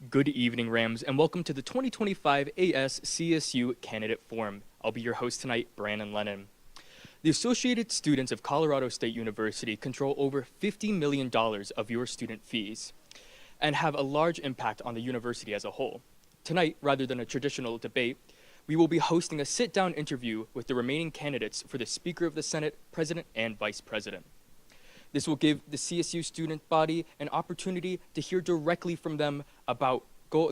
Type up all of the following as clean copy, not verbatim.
Good evening, Rams, and welcome to the 2025 ASCSU Candidate Forum. I'll be your host tonight, Brandon Lennon. The Associated Students of Colorado State University control over $50 million of your student fees and have a large impact on the university as a whole. Tonight, rather than a traditional debate, we will be hosting a sit-down interview with the remaining candidates for the Speaker of the Senate, President, and Vice President. This will give the CSU student body an opportunity to hear directly from them about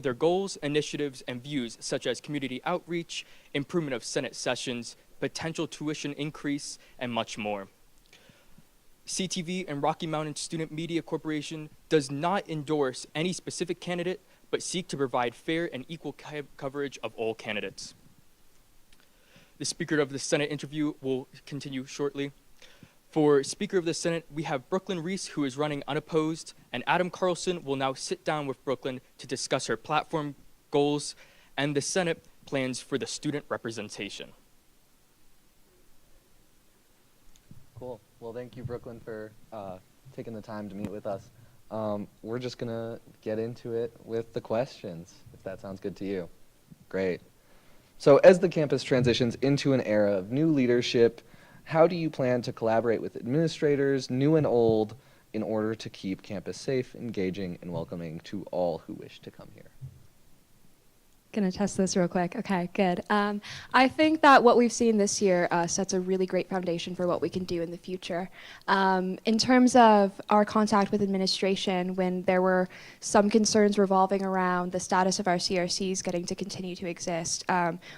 their goals, initiatives, and views, such as community outreach, improvement of Senate sessions, potential tuition increase, and much more. CTV and Rocky Mountain Student Media Corporation does not endorse any specific candidate, but seek to provide fair and equal coverage of all candidates. The Speaker of the Senate interview will continue shortly. For Speaker of the Senate, we have Brooklyn Reese, who is running unopposed, and Adam Carlson will now sit down with Brooklyn to discuss her platform, goals, and the Senate plans for the student representation. Cool. Well, thank you, Brooklyn, for taking the time to meet with us. We're just going to get into it with the questions, if that sounds good to you. Great. So as the campus transitions into an era of new leadership, how do you plan to collaborate with administrators, new and old, in order to keep campus safe, engaging, and welcoming to all who wish to come here? Gonna test this real quick. Okay, good. I think that what we've seen this year sets a really great foundation for what we can do in the future. In terms of our contact with administration, when there were some concerns revolving around the status of our CRCs getting to continue to exist,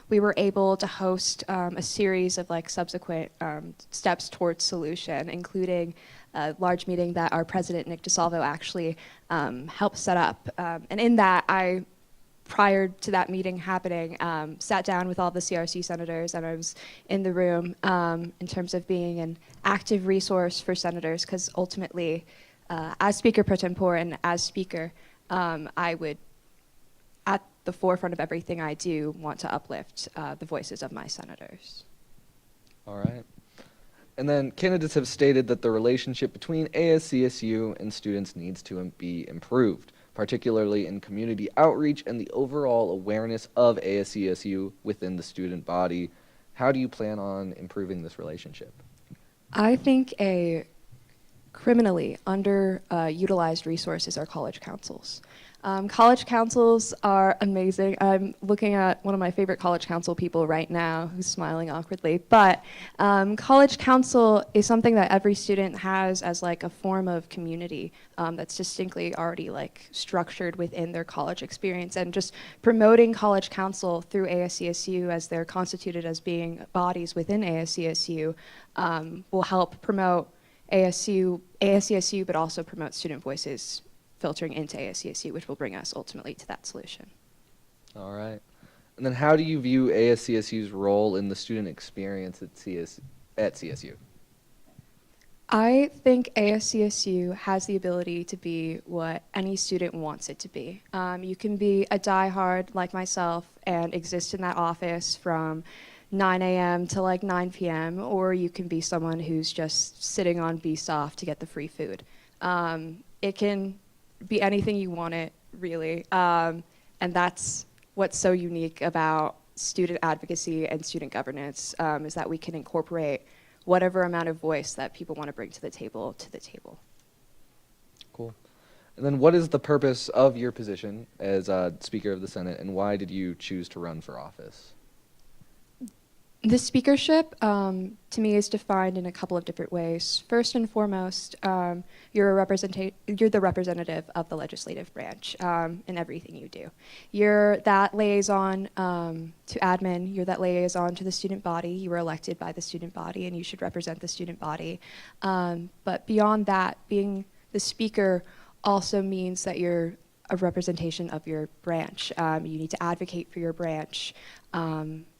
we were able to host a series of subsequent steps towards solution, including a large meeting that our president, Nick DeSalvo, actually helped set up. And in that, prior to that meeting happening, sat down with all the CRC senators, and I was in the room in terms of being an active resource for senators, because ultimately, as Speaker Pro Tempore and as Speaker, I would, at the forefront of everything I do, want to uplift the voices of my senators. All right. And then candidates have stated that the relationship between ASCSU and students needs to be improved, particularly in community outreach and the overall awareness of ASCSU within the student body. How do you plan on improving this relationship? I think a criminally underutilized resource is our college councils. College councils are amazing. I'm looking at one of my favorite college council people right now who's smiling awkwardly, but college council is something that every student has as a form of community that's distinctly already structured within their college experience, and just promoting college council through ASCSU as they're constituted as being bodies within ASCSU will help promote ASCSU, but also promote student voices filtering into ASCSU, which will bring us ultimately to that solution. All right. And then how do you view ASCSU's role in the student experience at CSU? I think ASCSU has the ability to be what any student wants it to be. You can be a diehard like myself and exist in that office from 9 a.m. to 9 p.m., or you can be someone who's just sitting on BSOF to get the free food. It can be anything you want it, really. And that's what's so unique about student advocacy and student governance, is that we can incorporate whatever amount of voice that people want to bring to the table. Cool. And then what is the purpose of your position as Speaker of the Senate, and why did you choose to run for office? The speakership, to me, is defined in a couple of different ways. First and foremost, you're the representative of the legislative branch in everything you do. You're that liaison to admin. You're that liaison to the student body. You were elected by the student body, and you should represent the student body. But beyond that, being the speaker also means that you're a representation of your branch. You need to advocate for your branch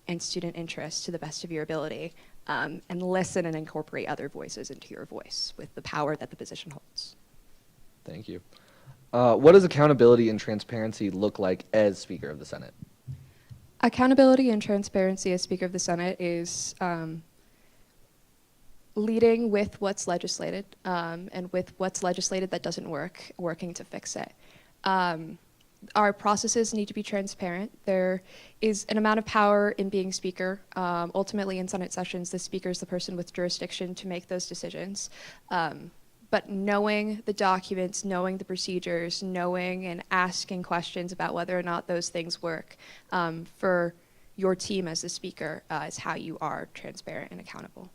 and student interests to the best of your ability, and listen and incorporate other voices into your voice with the power that the position holds. Thank you. What does accountability and transparency look like as Speaker of the Senate? Accountability and transparency as Speaker of the Senate is leading with what's legislated, and with what's legislated that doesn't work, working to fix it. our processes need to be transparent. There is an amount of power in being speaker. Ultimately, in Senate sessions, the speaker is the person with jurisdiction to make those decisions. But knowing the documents, knowing the procedures, knowing and asking questions about whether or not those things work for your team as the speaker is how you are transparent and accountable.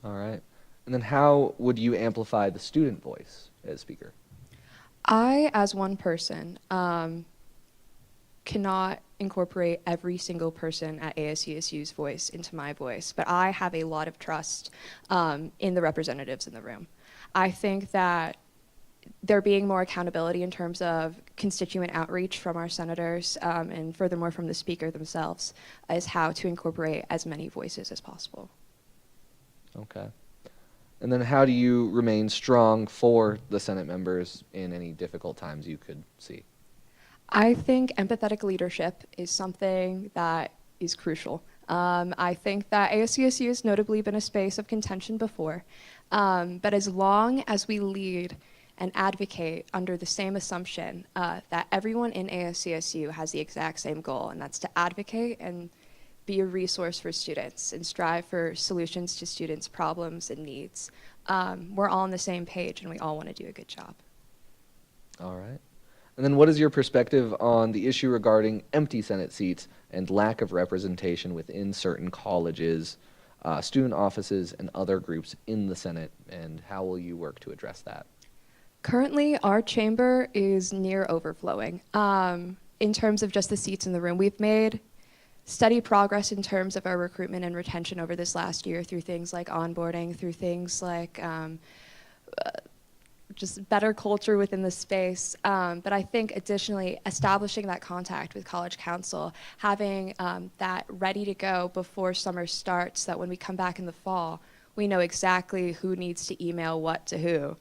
All right. And then how would you amplify the student voice as speaker? I, as one person, cannot incorporate every single person at ASCSU's voice into my voice, but I have a lot of trust in the representatives in the room. I think that there being more accountability in terms of constituent outreach from our senators and furthermore from the speaker themselves is how to incorporate as many voices as possible. Okay. And then how do you remain strong for the Senate members in any difficult times you could see? I think empathetic leadership is something that is crucial. I think that ASCSU has notably been a space of contention before, but as long as we lead and advocate under the same assumption that everyone in ASCSU has the exact same goal, and that's to advocate and be a resource for students and strive for solutions to students' problems and needs. We're all on the same page and we all want to do a good job. All right. And then what is your perspective on the issue regarding empty Senate seats and lack of representation within certain colleges, student offices, and other groups in the Senate, and how will you work to address that? Currently, our chamber is near overflowing. In terms of just the seats in the room, we've made steady progress in terms of our recruitment and retention over this last year through things like onboarding, through things like just better culture within the space. But I think additionally, establishing that contact with College Council, having that ready to go before summer starts, that when we come back in the fall, we know exactly who needs to email what to who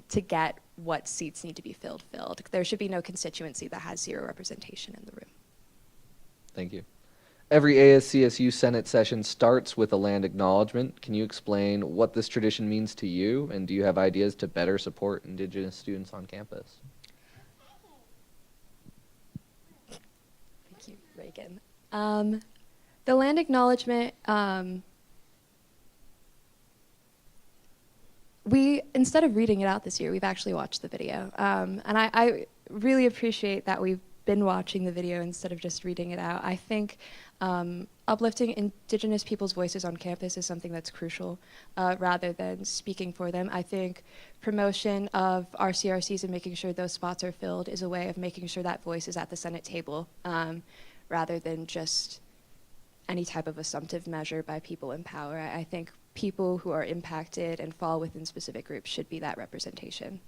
to get what seats need to be filled. There should be no constituency that has zero representation in the room. Thank you. Every ASCSU Senate session starts with a land acknowledgement. Can you explain what this tradition means to you, and do you have ideas to better support Indigenous students on campus? Thank you, Reagan. The land acknowledgement, instead of reading it out this year, we've actually watched the video. And I really appreciate that we've been watching the video instead of just reading it out. I think uplifting Indigenous people's voices on campus is something that's crucial rather than speaking for them. I think promotion of our CRCs and making sure those spots are filled is a way of making sure that voice is at the Senate table rather than just any type of assumptive measure by people in power. I think people who are impacted and fall within specific groups should be that representation.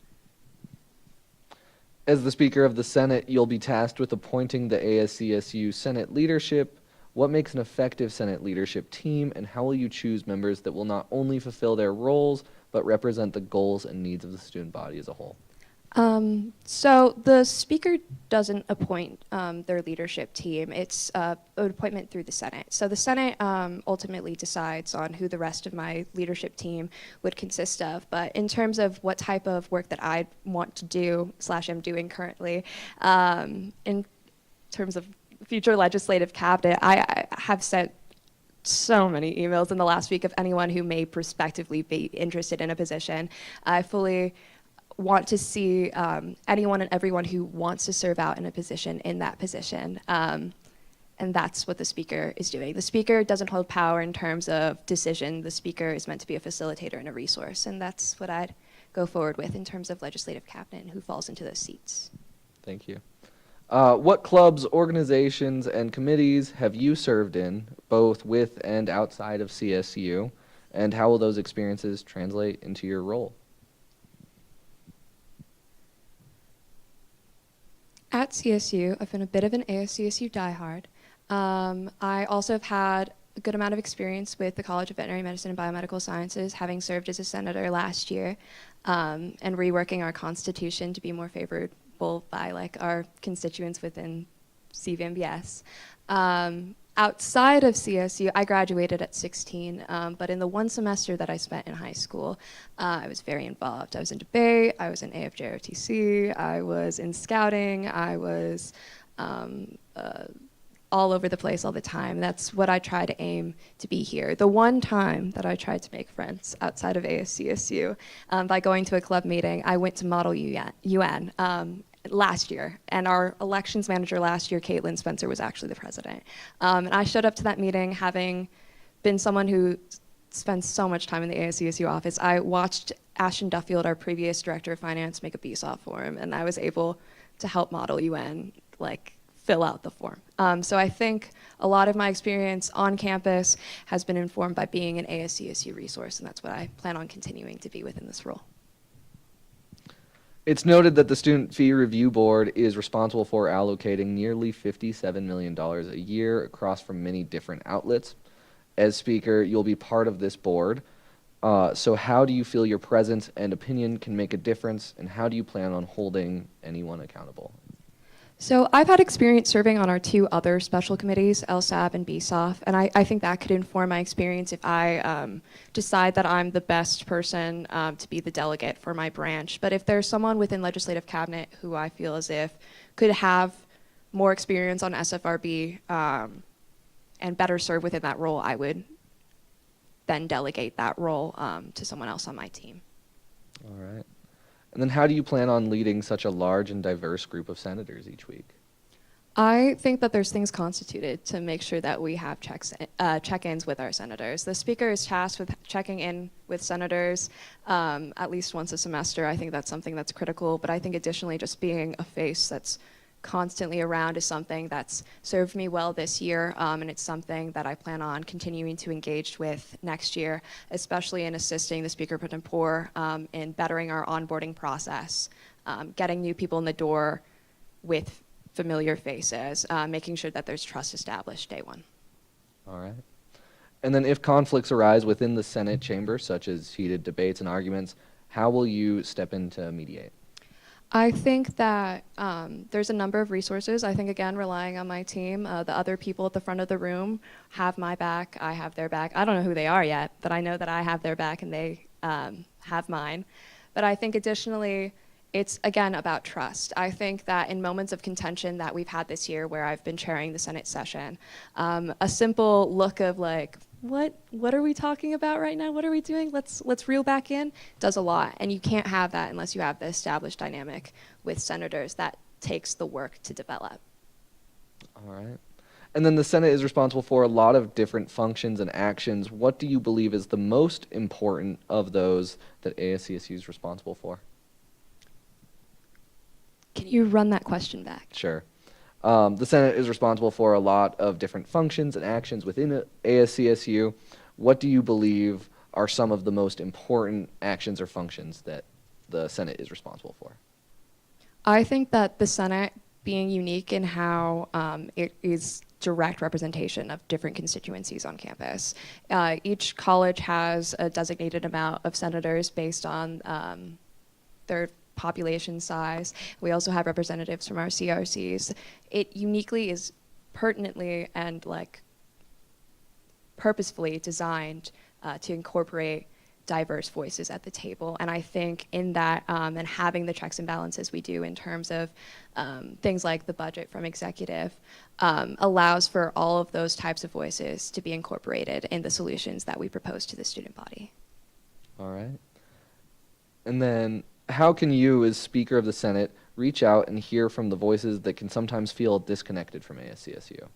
As the Speaker of the Senate, you'll be tasked with appointing the ASCSU Senate leadership. What makes an effective Senate leadership team, and how will you choose members that will not only fulfill their roles, but represent the goals and needs of the student body as a whole? So the speaker doesn't appoint their leadership team. It's an appointment through the Senate. So the Senate ultimately decides on who the rest of my leadership team would consist of. But in terms of what type of work that I want to do / am doing currently, in terms of future legislative cabinet, I have sent so many emails in the last week of anyone who may prospectively be interested in a position. I fully want to see anyone and everyone who wants to serve out in a position in that position. And that's what the speaker is doing. The speaker doesn't hold power in terms of decision. The speaker is meant to be a facilitator and a resource. And that's what I'd go forward with in terms of legislative cabinet and who falls into those seats. Thank you. What clubs, organizations, and committees have you served in, both with and outside of CSU? And how will those experiences translate into your role? At CSU, I've been a bit of an ASCSU diehard. I also have had a good amount of experience with the College of Veterinary Medicine and Biomedical Sciences, having served as a senator last year, and reworking our constitution to be more favorable by our constituents within CVMBS. Outside of CSU, I graduated at 16, but in the one semester that I spent in high school, I was very involved. I was in debate, I was in AFJOTC, I was in scouting, I was all over the place all the time. That's what I try to aim to be here. The one time that I tried to make friends outside of ASCSU, by going to a club meeting, I went to Model UN last year, and our elections manager last year, Caitlin Spencer, was actually the president. And I showed up to that meeting having been someone who spends so much time in the ASCSU office. I watched Ashton Duffield, our previous director of finance, make a BSOF form, and I was able to help Model UN fill out the form. So I think a lot of my experience on campus has been informed by being an ASCSU resource, and that's what I plan on continuing to be within this role. It's noted that the Student Fee Review Board is responsible for allocating nearly $57 million a year across from many different outlets. As speaker, you'll be part of this board. So how do you feel your presence and opinion can make a difference, and how do you plan on holding anyone accountable? So I've had experience serving on our two other special committees, LSAB and BSOF, and I think that could inform my experience if I decide that I'm the best person to be the delegate for my branch. But if there's someone within legislative cabinet who I feel as if could have more experience on SFRB and better serve within that role, I would then delegate that role to someone else on my team. All right. And then how do you plan on leading such a large and diverse group of senators each week? I think that there's things constituted to make sure that we have check-ins with our senators. The speaker is tasked with checking in with senators at least once a semester. I think that's something that's critical, but I think additionally just being a face that's constantly around is something that's served me well this year, and it's something that I plan on continuing to engage with next year, especially in assisting the Speaker Pro Tempore in bettering our onboarding process, getting new people in the door with familiar faces, making sure that there's trust established day one. All right. And then if conflicts arise within the Senate chamber, such as heated debates and arguments, how will you step in to mediate? I think that there's a number of resources. I think, again, relying on my team, the other people at the front of the room have my back, I have their back. I don't know who they are yet, but I know that I have their back and they have mine. But I think additionally, it's, again, about trust. I think that in moments of contention that we've had this year where I've been chairing the Senate session, a simple look of what are we talking about right now? What are we doing? Let's reel back in does a lot. And you can't have that unless you have the established dynamic with senators that takes the work to develop. All right. And then the Senate is responsible for a lot of different functions and actions. What do you believe is the most important of those that ASCSU is responsible for? Can you run that question back? Sure. The Senate is responsible for a lot of different functions and actions within ASCSU. What do you believe are some of the most important actions or functions that the Senate is responsible for? I think that the Senate, being unique in how it is direct representation of different constituencies on campus. Each college has a designated amount of senators based on their population size. We also have representatives from our CRCs. It uniquely is pertinently and purposefully designed to incorporate diverse voices at the table. And I think in that and having the checks and balances we do in terms of things like the budget from executive allows for all of those types of voices to be incorporated in the solutions that we propose to the student body. All right. And then how can you, as Speaker of the Senate, reach out and hear from the voices that can sometimes feel disconnected from ASCSU?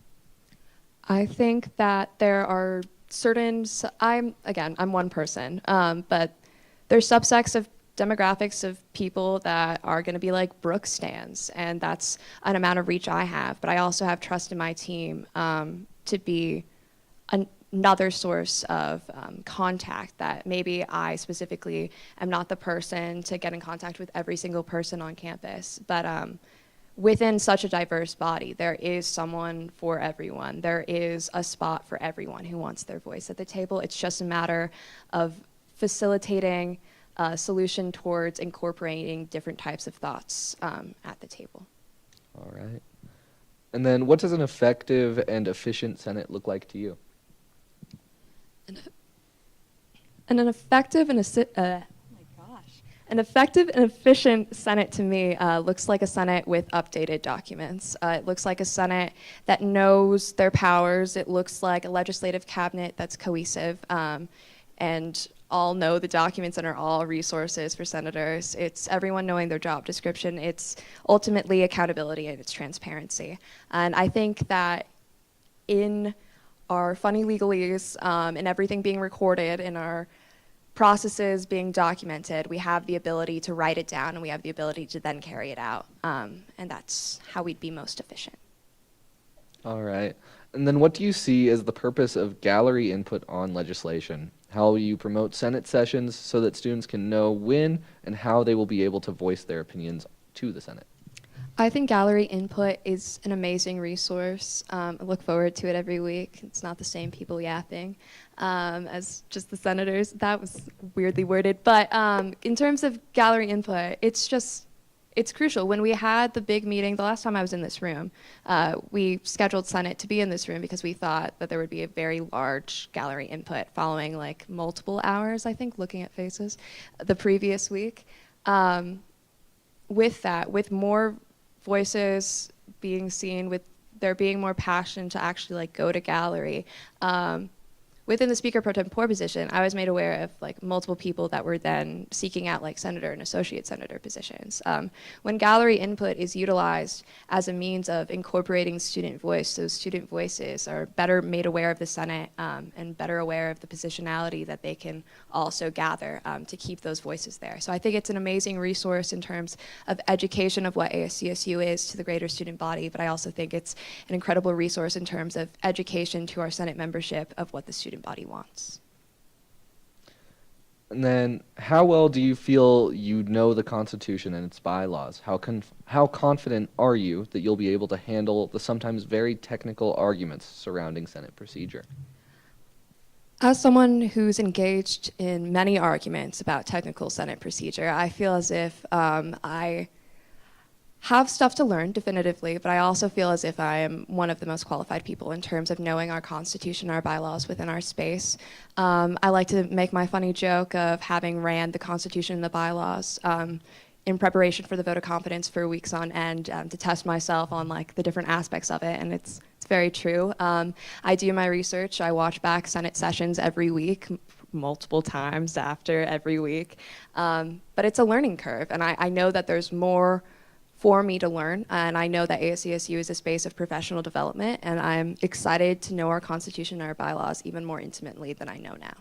I think that there are certain, I'm one person, but there's subsects of demographics of people that are going to be like Brooke stands, and that's an amount of reach I have. But I also have trust in my team to be another source of contact that maybe I specifically am not the person to get in contact with every single person on campus, but within such a diverse body, there is someone for everyone. There is a spot for everyone who wants their voice at the table. It's just a matter of facilitating a solution towards incorporating different types of thoughts at the table. All right. And then what does an effective and efficient Senate look like to you? And an effective and an effective and efficient Senate to me looks like a Senate with updated documents. It looks like a Senate that knows their powers. It looks like a legislative cabinet that's cohesive and all know the documents and are all resources for senators. It's everyone knowing their job description. It's ultimately accountability and it's transparency. And I think that in our funny legalese and everything being recorded in our processes being documented, we have the ability to write it down and we have the ability to then carry it out. And that's how we'd be most efficient. All right. And then what do you see as the purpose of gallery input on legislation? How will you promote Senate sessions so that students can know when and how they will be able to voice their opinions to the Senate? I think gallery input is an amazing resource. I look forward to it every week. It's not the same people yapping as just the senators. That was weirdly worded. But in terms of gallery input, it's crucial. When we had the big meeting, the last time I was in this room, we scheduled Senate to be in this room because we thought that there would be a very large gallery input following like multiple hours, I think, looking at faces the previous week. With that, with more voices being seen, with there being more passion to actually like go to gallery, within the Speaker Pro Tempore position, I was made aware of like multiple people that were then seeking out like senator and associate senator positions. When gallery input is utilized as a means of incorporating student voice, those student voices are better made aware of the Senate and better aware of the positionality that they can also gather to keep those voices there. So I think it's an amazing resource in terms of education of what ASCSU is to the greater student body, but I also think it's an incredible resource in terms of education to our Senate membership of what the student body wants. And then how well do you feel you know the Constitution and its bylaws? How confident are you that you'll be able to handle the sometimes very technical arguments surrounding Senate procedure? As someone who's engaged in many arguments about technical Senate procedure, I feel as if I have stuff to learn definitively, but I also feel as if I am one of the most qualified people in terms of knowing our Constitution, our bylaws within our space. I like to make my funny joke of having ran the Constitution and the bylaws in preparation for the vote of confidence for weeks on end to test myself on like the different aspects of it, and it's very true. I do my research. I watch back Senate sessions every week, multiple times after every week, but it's a learning curve, and I know that there's more for me to learn, and I know that ASCSU is a space of professional development, and I'm excited to know our Constitution and our bylaws even more intimately than I know now.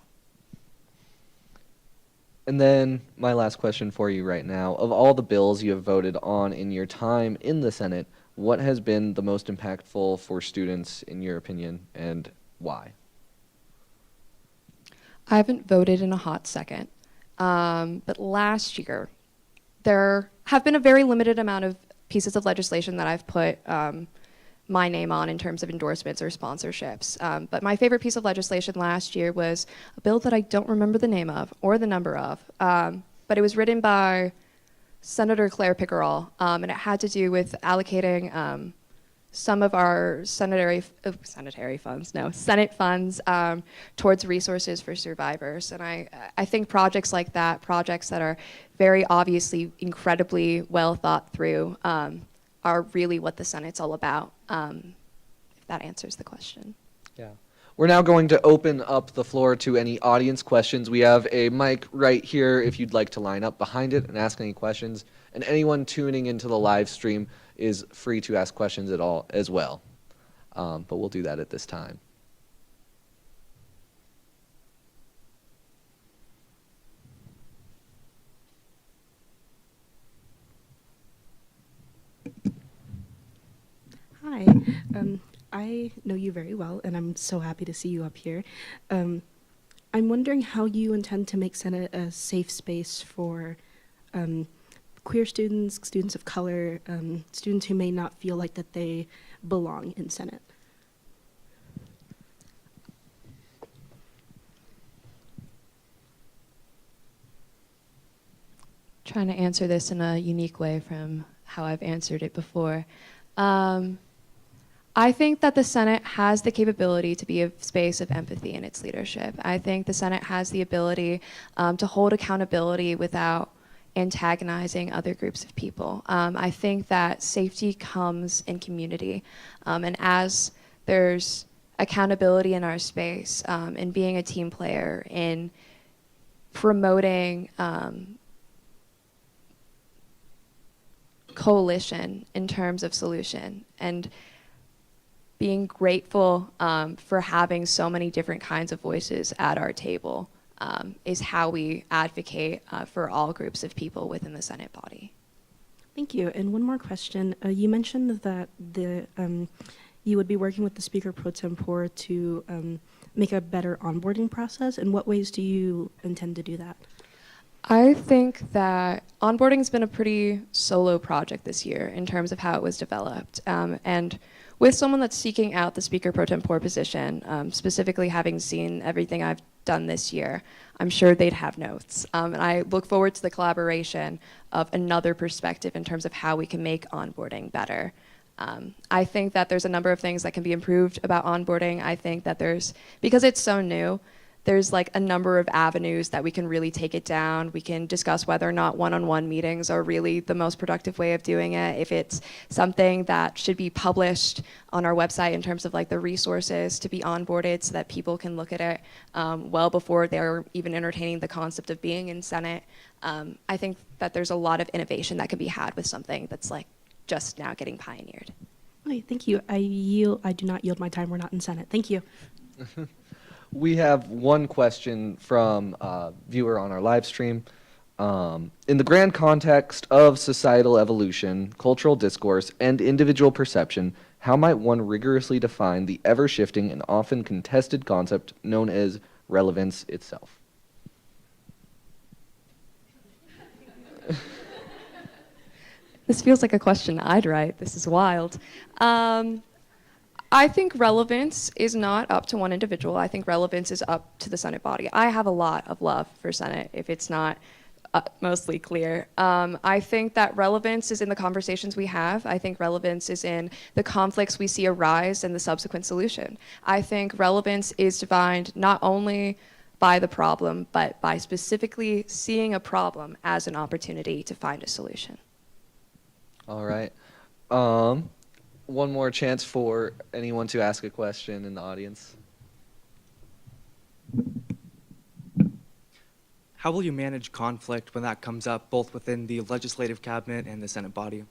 And then my last question for you right now, of all the bills you have voted on in your time in the Senate, what has been the most impactful for students in your opinion, and why? I haven't voted in a hot second, but last year, there have been a very limited amount of pieces of legislation that I've put my name on in terms of endorsements or sponsorships. But my favorite piece of legislation last year was a bill that I don't remember the name of or the number of, but it was written by Senator Claire Pickerel, and it had to do with allocating some of our Senate funds towards resources for survivors. And I think projects like that, projects that are very obviously incredibly well thought through, are really what the Senate's all about, if that answers the question. Yeah. We're now going to open up the floor to any audience questions. We have a mic right here if you'd like to line up behind it and ask any questions. And anyone tuning into the live stream is free to ask questions at all as well. But we'll do that at this time. Hi. I know you very well, and I'm so happy to see you up here. I'm wondering how you intend to make Senate a safe space for queer students, students of color, students who may not feel like that they belong in Senate. Trying to answer this in a unique way from how I've answered it before. I think that the Senate has the capability to be a space of empathy in its leadership. I think the Senate has the ability to hold accountability without antagonizing other groups of people. I think that safety comes in community. And as there's accountability in our space, in being a team player, in promoting coalition in terms of solution, and being grateful for having so many different kinds of voices at our table is how we advocate for all groups of people within the Senate body. Thank you. And one more question. You mentioned that you would be working with the Speaker Pro Tempore to make a better onboarding process. In what ways do you intend to do that? I think that onboarding has been a pretty solo project this year in terms of how it was developed. And with someone that's seeking out the Speaker Pro Tempore position, specifically having seen everything I've done this year, I'm sure they'd have notes. And I look forward to the collaboration of another perspective in terms of how we can make onboarding better. I think that there's a number of things that can be improved about onboarding. I think that because it's so new, there's like a number of avenues that we can really take it down. We can discuss whether or not one-on-one meetings are really the most productive way of doing it. If it's something that should be published on our website in terms of like the resources to be onboarded so that people can look at it well before they're even entertaining the concept of being in Senate. I think that there's a lot of innovation that can be had with something that's like just now getting pioneered. Okay, thank you. I do not yield my time. We're not in Senate. Thank you. We have one question from a viewer on our live stream. In the grand context of societal evolution, cultural discourse, and individual perception, how might one rigorously define the ever-shifting and often contested concept known as relevance itself? This feels like a question I'd write. This is wild. I think relevance is not up to one individual. I think relevance is up to the Senate body. I have a lot of love for Senate, if it's not mostly clear. I think that relevance is in the conversations we have. I think relevance is in the conflicts we see arise and the subsequent solution. I think relevance is defined not only by the problem, but by specifically seeing a problem as an opportunity to find a solution. All right. One more chance for anyone to ask a question in the audience. How will you manage conflict when that comes up both within the legislative cabinet and the Senate body?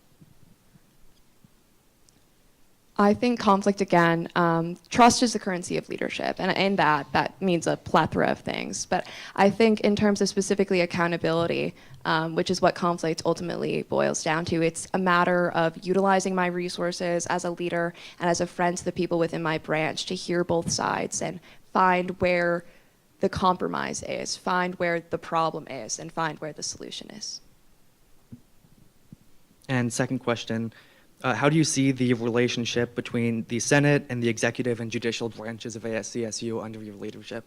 I think conflict, again, trust is the currency of leadership, and in that means a plethora of things. But I think in terms of specifically accountability, which is what conflict ultimately boils down to, it's a matter of utilizing my resources as a leader and as a friend to the people within my branch to hear both sides and find where the compromise is, find where the problem is, and find where the solution is. And second question, how do you see the relationship between the Senate and the executive and judicial branches of ASCSU under your leadership?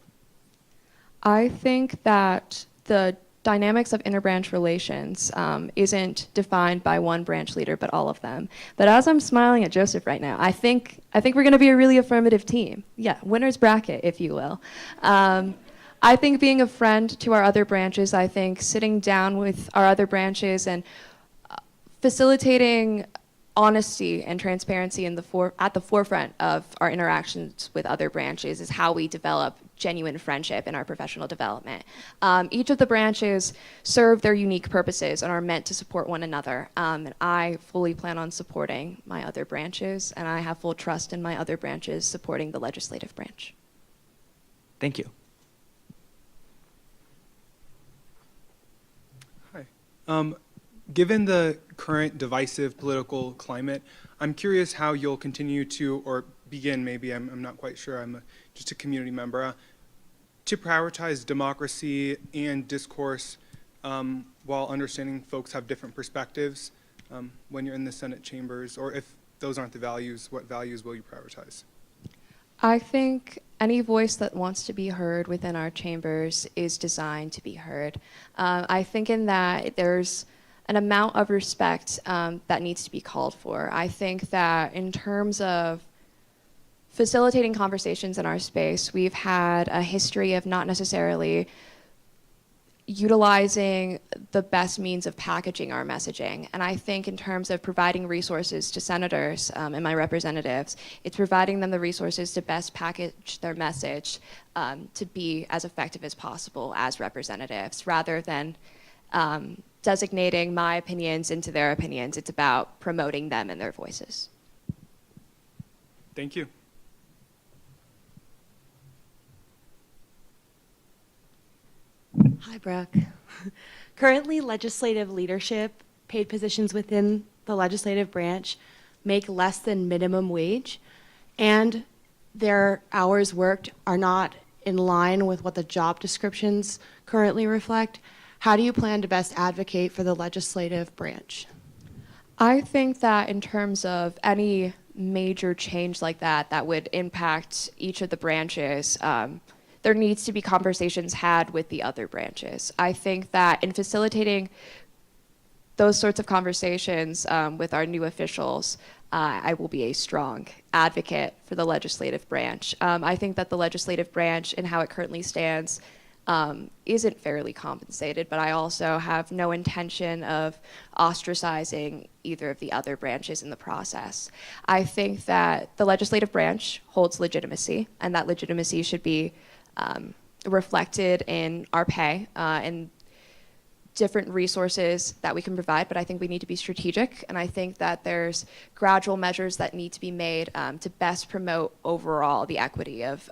I think that the dynamics of interbranch relations isn't defined by one branch leader, but all of them. But as I'm smiling at Joseph right now, I think we're going to be a really affirmative team. Yeah, winner's bracket, if you will. I think being a friend to our other branches, I think sitting down with our other branches and facilitating honesty and transparency at the forefront of our interactions with other branches is how we develop genuine friendship in our professional development. Each of the branches serve their unique purposes and are meant to support one another. And I fully plan on supporting my other branches, and I have full trust in my other branches supporting the legislative branch. Thank you. Hi. Given the current divisive political climate, I'm curious how you'll continue to, or begin maybe, I'm not quite sure, I'm just a community member, to prioritize democracy and discourse while understanding folks have different perspectives when you're in the Senate chambers, or if those aren't the values, what values will you prioritize? I think any voice that wants to be heard within our chambers is designed to be heard. I think in that there's an amount of respect that needs to be called for. I think that in terms of facilitating conversations in our space, we've had a history of not necessarily utilizing the best means of packaging our messaging. And I think in terms of providing resources to senators and my representatives, it's providing them the resources to best package their message to be as effective as possible as representatives, rather than designating my opinions into their opinions. It's about promoting them and their voices. Thank you. Hi, Brooke. Currently, legislative leadership, paid positions within the legislative branch, make less than minimum wage, and their hours worked are not in line with what the job descriptions currently reflect. How do you plan to best advocate for the legislative branch? I think that in terms of any major change like that that would impact each of the branches, there needs to be conversations had with the other branches. I think that in facilitating those sorts of conversations with our new officials, I will be a strong advocate for the legislative branch. I think that the legislative branch and how it currently stands isn't fairly compensated, but I also have no intention of ostracizing either of the other branches in the process. I think that the legislative branch holds legitimacy, and that legitimacy should be reflected in our pay and different resources that we can provide, but I think we need to be strategic, and I think that there's gradual measures that need to be made to best promote overall the equity of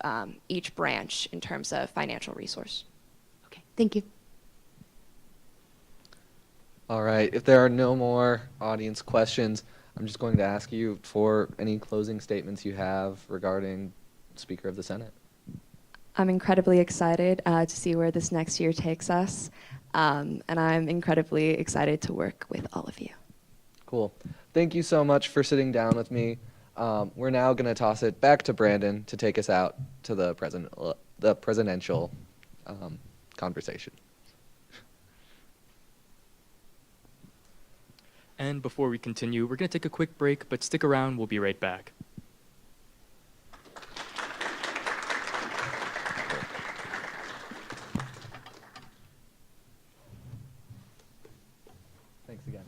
each branch in terms of financial resource. Okay, thank you. All right, if there are no more audience questions, I'm just going to ask you for any closing statements you have regarding Speaker of the Senate. I'm incredibly excited to see where this next year takes us, and I'm incredibly excited to work with all of you. Cool. Thank you so much for sitting down with me. We're now going to toss it back to Brandon to take us out to the presidential conversation. And before we continue, we're going to take a quick break, but stick around, we'll be right back. Thanks again.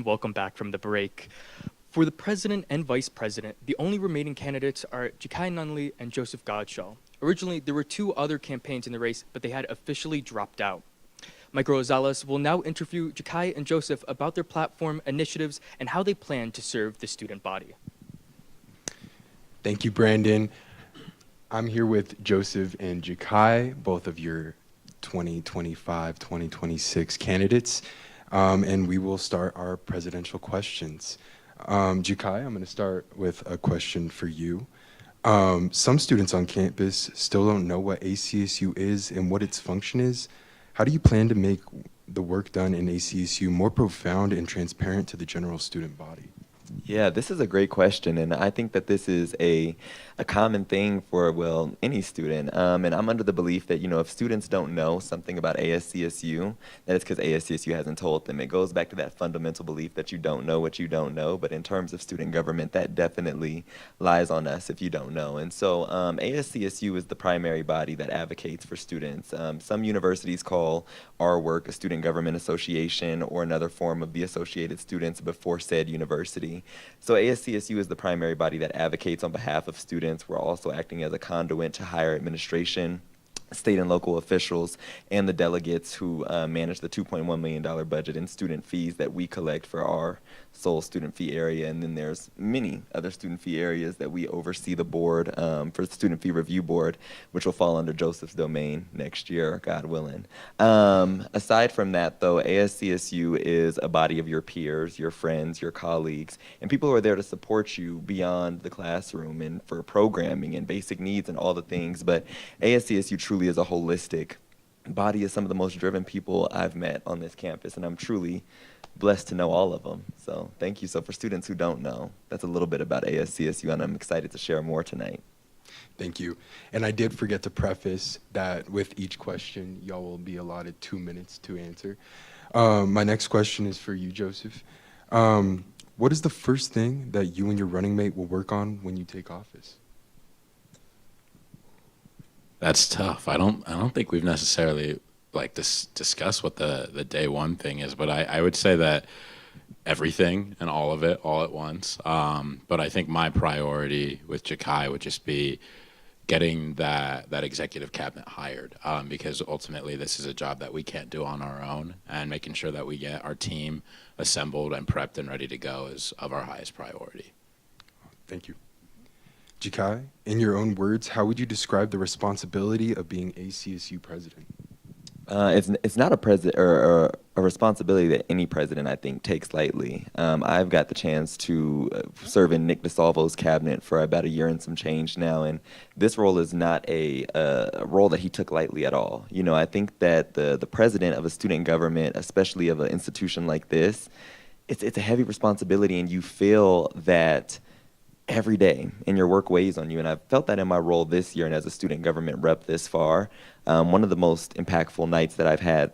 everyone. Welcome back from the break. For the president and vice president, the only remaining candidates are Jakai Nunley and Joseph Godshaw. Originally, there were two other campaigns in the race, but they had officially dropped out. Mike Rosales will now interview Jakai and Joseph about their platform, initiatives, and how they plan to serve the student body. Thank you, Brandon. I'm here with Joseph and Jakai, both of your 2025-2026 candidates, and we will start our presidential questions. Jakai, I'm going to start with a question for you. Some students on campus still don't know what ACSU is and what its function is. How do you plan to make the work done in ACSU more profound and transparent to the general student body? Yeah, this is a great question, and I think that this is a common thing for, well, any student. And I'm under the belief that, if students don't know something about ASCSU, that it's because ASCSU hasn't told them. It goes back to that fundamental belief that you don't know what you don't know, but in terms of student government, that definitely lies on us if you don't know. And so ASCSU is the primary body that advocates for students. Some universities call our work a student government association or another form of the associated students before said university. So ASCSU is the primary body that advocates on behalf of students. We're also acting as a conduit to higher administration, state and local officials, and the delegates who manage the $2.1 million budget in student fees that we collect for our sole student fee area. And then there's many other student fee areas that we oversee the board for the Student Fee Review Board, which will fall under Joseph's domain next year, God willing. Aside from that, though, ASCSU is a body of your peers, your friends, your colleagues, and people who are there to support you beyond the classroom and for programming and basic needs and all the things. But ASCSU truly is a holistic body of some of the most driven people I've met on this campus, and I'm truly blessed to know all of them. So thank you. So for students who don't know, that's a little bit about ASCSU, and I'm excited to share more tonight. Thank you. And I did forget to preface that with each question, y'all will be allotted 2 minutes to answer. My next question is for you, Joseph. What is the first thing that you and your running mate will work on when you take office? That's tough. I don't think we've necessarily discussed what the day one thing is, but I would say that everything and all of it all at once. But I think my priority with Jakai would just be getting that executive cabinet hired, because ultimately this is a job that we can't do on our own, and making sure that we get our team assembled and prepped and ready to go is of our highest priority. Thank you. Jakai, in your own words, how would you describe the responsibility of being ACSU president? It's not a responsibility that any president, I think, takes lightly. I've got the chance to serve in Nick DeSalvo's cabinet for about a year and some change now, and this role is not a role that he took lightly at all. I think that the president of a student government, especially of an institution like this, it's a heavy responsibility, and you feel that every day, and your work weighs on you. And I've felt that in my role this year and as a student government rep this far. One of the most impactful nights that I've had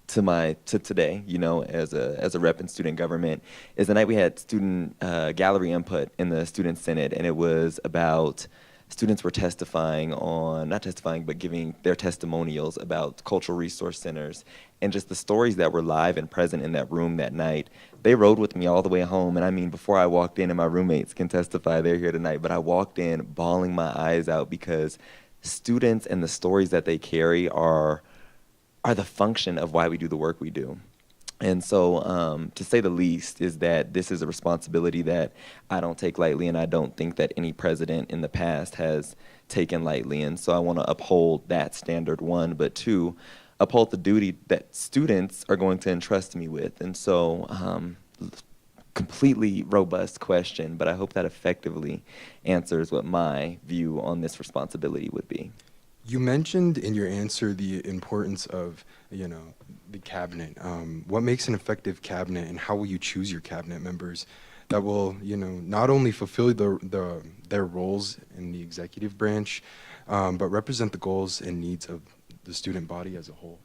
to today, as a rep in student government, is the night we had student gallery input in the Student Senate, and it was about students were but giving their testimonials about cultural resource centers, and just the stories that were live and present in that room that night. They rode with me all the way home, and I mean, before I walked in, and my roommates can testify, they're here tonight, but I walked in bawling my eyes out because students and the stories that they carry are the function of why we do the work we do. And so, to say the least, is that this is a responsibility that I don't take lightly, and I don't think that any president in the past has taken lightly. And so I want to uphold that standard, one, but two, uphold the duty that students are going to entrust me with. And so, completely robust question, but I hope that effectively answers what my view on this responsibility would be. You mentioned in your answer the importance of, the cabinet. What makes an effective cabinet, and how will you choose your cabinet members that will, not only fulfill their roles in the executive branch, but represent the goals and needs of the student body as a whole?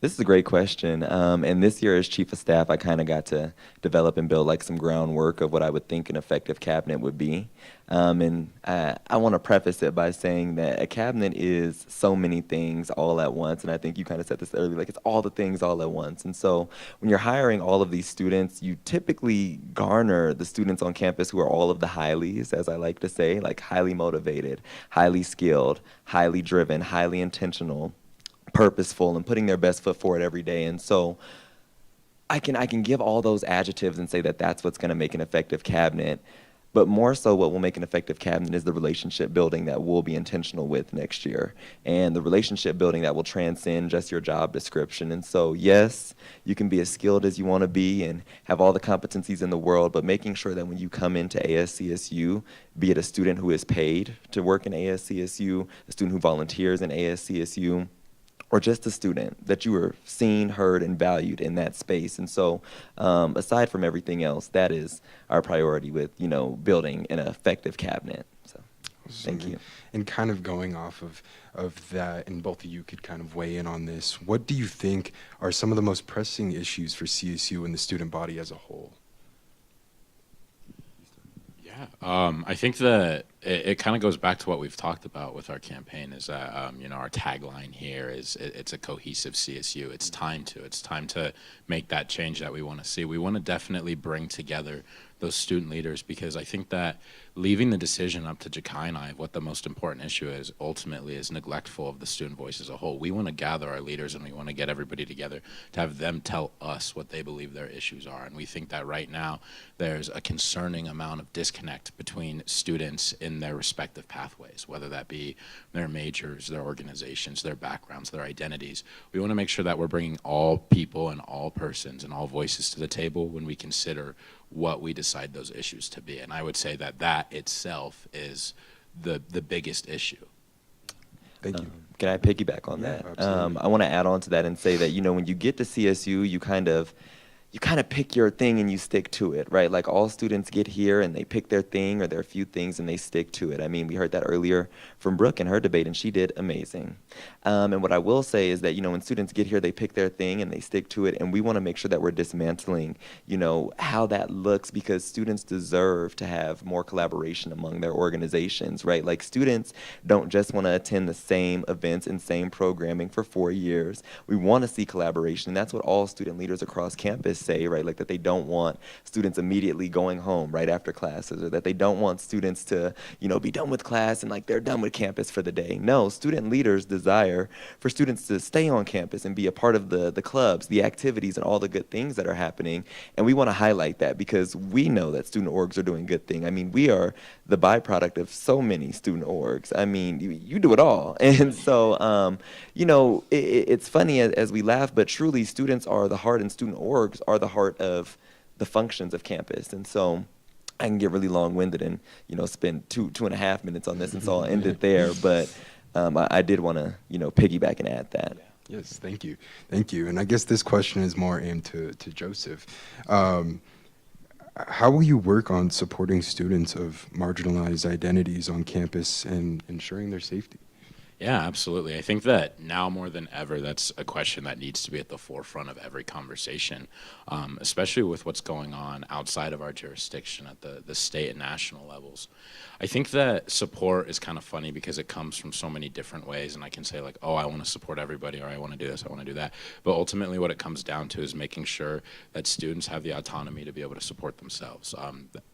This is a great question. And this year as chief of staff, I kind of got to develop and build like some groundwork of what I would think an effective cabinet would be. I want to preface it by saying that a cabinet is so many things all at once. And I think you kind of said this earlier, like it's all the things all at once. And so when you're hiring all of these students, you typically garner the students on campus who are all of the highlies, as I like to say, like highly motivated, highly skilled, highly driven, highly intentional, purposeful, and putting their best foot forward every day. And so I can give all those adjectives and say that that's what's going to make an effective cabinet. But more so, what will make an effective cabinet is the relationship building that we'll be intentional with next year, and the relationship building that will transcend just your job description. And so, yes, you can be as skilled as you want to be and have all the competencies in the world, but making sure that when you come into ASCSU, be it a student who is paid to work in ASCSU, a student who volunteers in ASCSU, or just a student, that you were seen, heard, and valued in that space. And so, aside from everything else, that is our priority with, building an effective cabinet. So, thank you. And kind of going off of that, and both of you could kind of weigh in on this, what do you think are some of the most pressing issues for CSU and the student body as a whole? Yeah, I think that it kind of goes back to what we've talked about with our campaign, is that our tagline here is it's a cohesive CSU. It's time to make that change that we want to see. We want to definitely bring together those student leaders, because I think that leaving the decision up to Jakai and I of what the most important issue is ultimately is neglectful of the student voice as a whole. We want to gather our leaders and we want to get everybody together to have them tell us what they believe their issues are. And we think that right now there's a concerning amount of disconnect between students in their respective pathways, whether that be their majors, their organizations, their backgrounds, their identities. We want to make sure that we're bringing all people and all persons and all voices to the table when we consider what we decide those issues to be. And I would say that that itself is the biggest issue. Thank you. Can I piggyback on that? I want to add on to that and say that, when you get to CSU, you kind of pick your thing and you stick to it, right? Like all students get here and they pick their thing or their few things and they stick to it. I mean, we heard that earlier from Brooke in her debate, and she did amazing. And what I will say is that, when students get here, they pick their thing and they stick to it, and we want to make sure that we're dismantling, how that looks, because students deserve to have more collaboration among their organizations, right? Like students don't just want to attend the same events and same programming for 4 years. We want to see collaboration, and that's what all student leaders across campus say, right? Like that they don't want students immediately going home right after classes, or that they don't want students to, be done with class and like they're done with campus for the day. No, student leaders desire for students to stay on campus and be a part of the clubs, the activities, and all the good things that are happening. And we want to highlight that because we know that student orgs are doing good things. I mean, we are the byproduct of so many student orgs. I mean, you do it all. And so, it's funny as we laugh, but truly students are the heart, and student orgs are the heart of the functions of campus. And so I can get really long-winded and, spend two and a half minutes on this, and so I'll end it there. But I did want to, piggyback and add that. Yes, thank you. Thank you. And I guess this question is more aimed to Joseph. How will you work on supporting students of marginalized identities on campus and ensuring their safety? Yeah, absolutely. I think that now more than ever, that's a question that needs to be at the forefront of every conversation, especially with what's going on outside of our jurisdiction at the state and national levels. I think that support is kind of funny because it comes from so many different ways, and I can say like, oh, I want to support everybody, or I want to do this, I want to do that. But ultimately what it comes down to is making sure that students have the autonomy to be able to support themselves,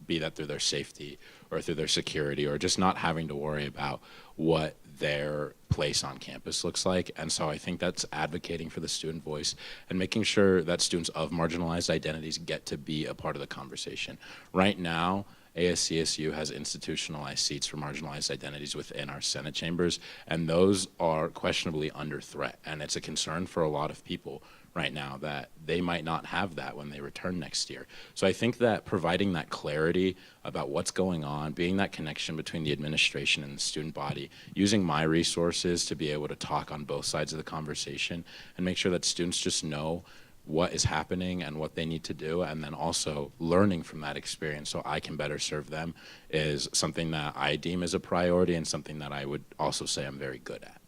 be that through their safety or through their security, or just not having to worry about what their place on campus looks like. And so I think that's advocating for the student voice and making sure that students of marginalized identities get to be a part of the conversation. Right now, ASCSU has institutionalized seats for marginalized identities within our Senate chambers, and those are questionably under threat. And it's a concern for a lot of people right now that they might not have that when they return next year. So I think that providing that clarity about what's going on, being that connection between the administration and the student body, using my resources to be able to talk on both sides of the conversation and make sure that students just know what is happening and what they need to do, and then also learning from that experience so I can better serve them, is something that I deem as a priority and something that I would also say I'm very good at.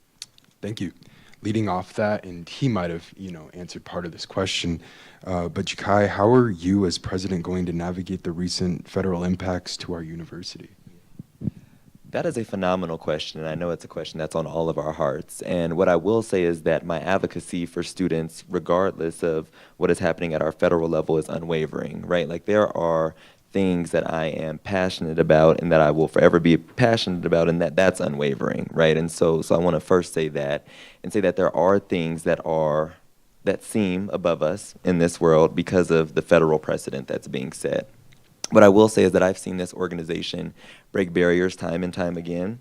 Thank you. leading off that, and he might have, answered part of this question, but Jakai, how are you as president going to navigate the recent federal impacts to our university? That is a phenomenal question, and I know it's a question that's on all of our hearts. And what I will say is that my advocacy for students, regardless of what is happening at our federal level, is unwavering, right? Like, there are things that I am passionate about and that I will forever be passionate about, and that's unwavering, right? And so I want to first say that, and say that there are things that seem above us in this world because of the federal precedent that's being set. What I will say is that I've seen this organization break barriers time and time again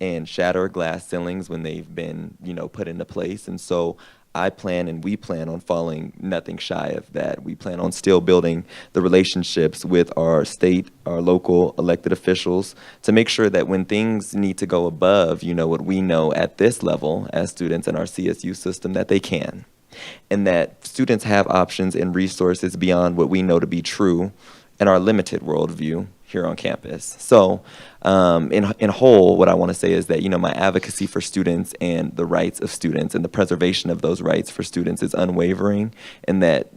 and shatter glass ceilings when they've been, put into place. And so I plan and we plan on falling nothing shy of that. We plan on still building the relationships with our state, our local elected officials to make sure that when things need to go above, what we know at this level as students in our CSU system, that they can. And that students have options and resources beyond what we know to be true in our limited worldview here on campus. So in whole, what I want to say is that, my advocacy for students and the rights of students and the preservation of those rights for students is unwavering, and that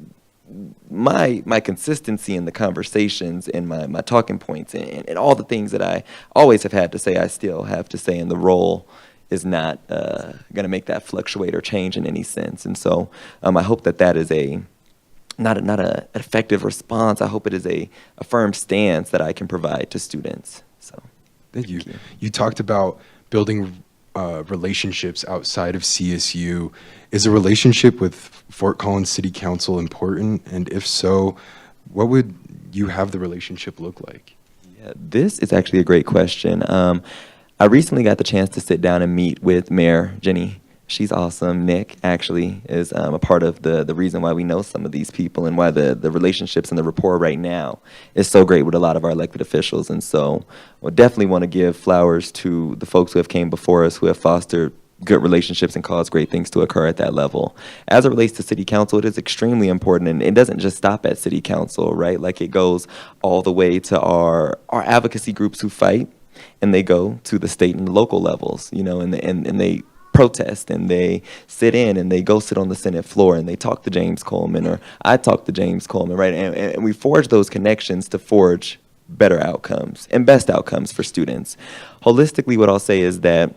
my consistency in the conversations and my talking points and all the things that I always have had to say, I still have to say, and the role is not going to make that fluctuate or change in any sense. And so I hope that is not an effective response. I hope it is a firm stance that I can provide to students. So, thank you. You talked about building relationships outside of CSU. Is a relationship with Fort Collins City Council important? And if so, what would you have the relationship look like? Yeah, this is actually a great question. I recently got the chance to sit down and meet with Mayor Jenny. She's awesome. Nick actually is a part of the reason why we know some of these people and why the relationships and the rapport right now is so great with a lot of our elected officials. And so I definitely want to give flowers to the folks who have came before us, who have fostered good relationships and caused great things to occur at that level. As it relates to city council, it is extremely important, and it doesn't just stop at city council, right? Like, it goes all the way to our advocacy groups who fight, and they go to the state and local levels, and they protest, and they sit in, and they go sit on the Senate floor, and they talk to James Coleman, or I talk to James Coleman, right? And we forge those connections to forge better outcomes and best outcomes for students. Holistically, what I'll say is that,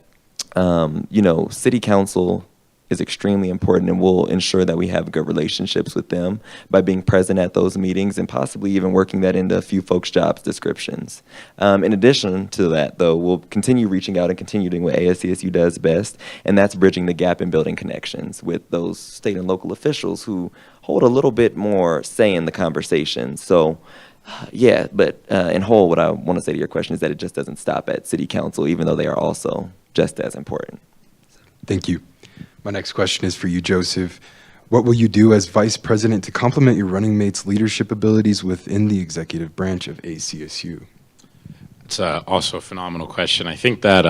city council is extremely important, and we'll ensure that we have good relationships with them by being present at those meetings and possibly even working that into a few folks' jobs descriptions. In addition to that, though, we'll continue reaching out and continue doing what ASCSU does best, and that's bridging the gap and building connections with those state and local officials who hold a little bit more say in the conversation. So, yeah, but in whole, what I want to say to your question is that it just doesn't stop at city council, even though they are also just as important. Thank you. My next question is for you, Joseph. What will you do as vice president to complement your running mate's leadership abilities within the executive branch of ACSU? It's also a phenomenal question. I think that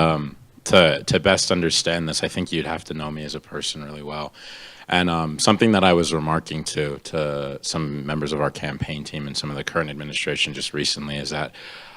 to best understand this, I think you'd have to know me as a person really well. And something that I was remarking to some members of our campaign team and some of the current administration just recently is that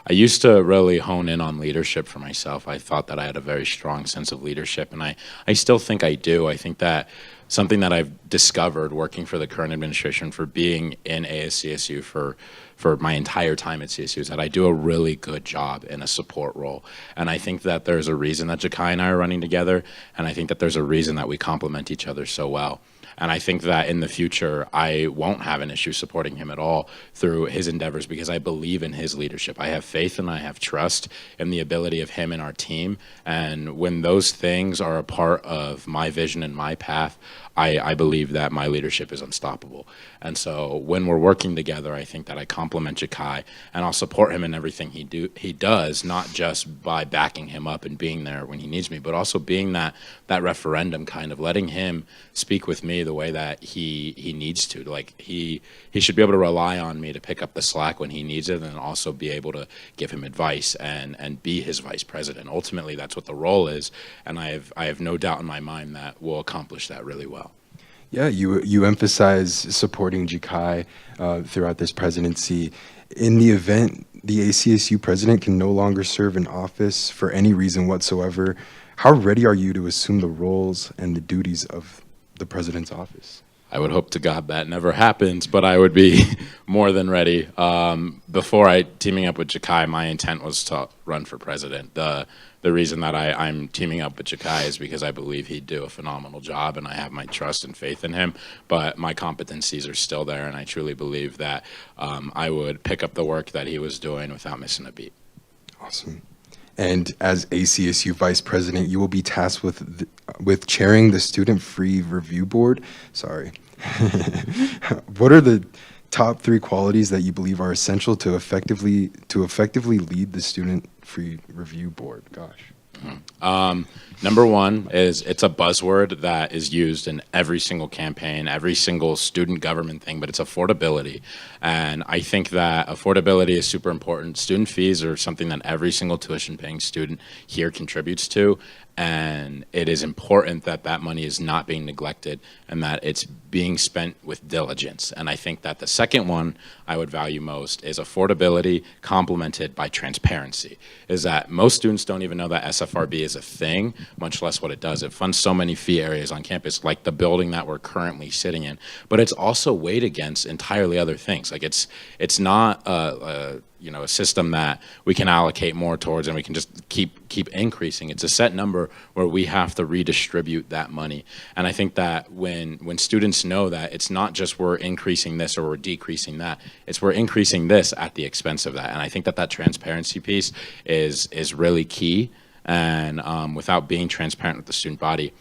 I used to really hone in on leadership for myself. I thought that I had a very strong sense of leadership, and I still think I do. I think that something that I've discovered working for the current administration, for being in ASCSU for my entire time at CSU, is that I do a really good job in a support role. And I think that there's a reason that Jakai and I are running together, and I think that there's a reason that we complement each other so well. And I think that in the future, I won't have an issue supporting him at all through his endeavors, because I believe in his leadership. I have faith and I have trust in the ability of him and our team. And when those things are a part of my vision and my path, I believe that my leadership is unstoppable. And so when we're working together, I think that I complement Jakai, and I'll support him in everything he does, not just by backing him up and being there when he needs me, but also being that referendum, kind of letting him speak with me the way that he needs to. Like, he should be able to rely on me to pick up the slack when he needs it, and also be able to give him advice and be his vice president. Ultimately, that's what the role is, and I have no doubt in my mind that we'll accomplish that really well. Yeah, you emphasize supporting Jakai throughout this presidency. In the event the ACSU president can no longer serve in office for any reason whatsoever, how ready are you to assume the roles and the duties of the president's office? I would hope to God that never happens, but I would be more than ready. Before teaming up with Jakai, my intent was to run for president. The reason that I'm teaming up with Jakai is because I believe he'd do a phenomenal job, and I have my trust and faith in him. But my competencies are still there, and I truly believe that I would pick up the work that he was doing without missing a beat. Awesome. And as ACSU Vice President, you will be tasked with chairing the Student Free Review Board. Sorry. What are the top 3 qualities that you believe are essential to effectively lead the Student Free Review Board? Gosh. Number one is it's a buzzword that is used in every single campaign, every single student government thing, but it's affordability. And I think that affordability is super important. Student fees are something that every single tuition paying student here contributes to. And it is important that that money is not being neglected and that it's being spent with diligence. And I think that the second one I would value most is affordability complemented by transparency. Is that most students don't even know that SFRB is a thing, much less what it does. It funds so many fee areas on campus, like the building that we're currently sitting in. But it's also weighed against entirely other things. Like it's not a system that we can allocate more towards and we can just keep increasing. It's a set number where we have to redistribute that money. And I think that when students know that it's not just we're increasing this or we're decreasing that, it's we're increasing this at the expense of that. And I think that transparency piece is really key. And without being transparent with the student body,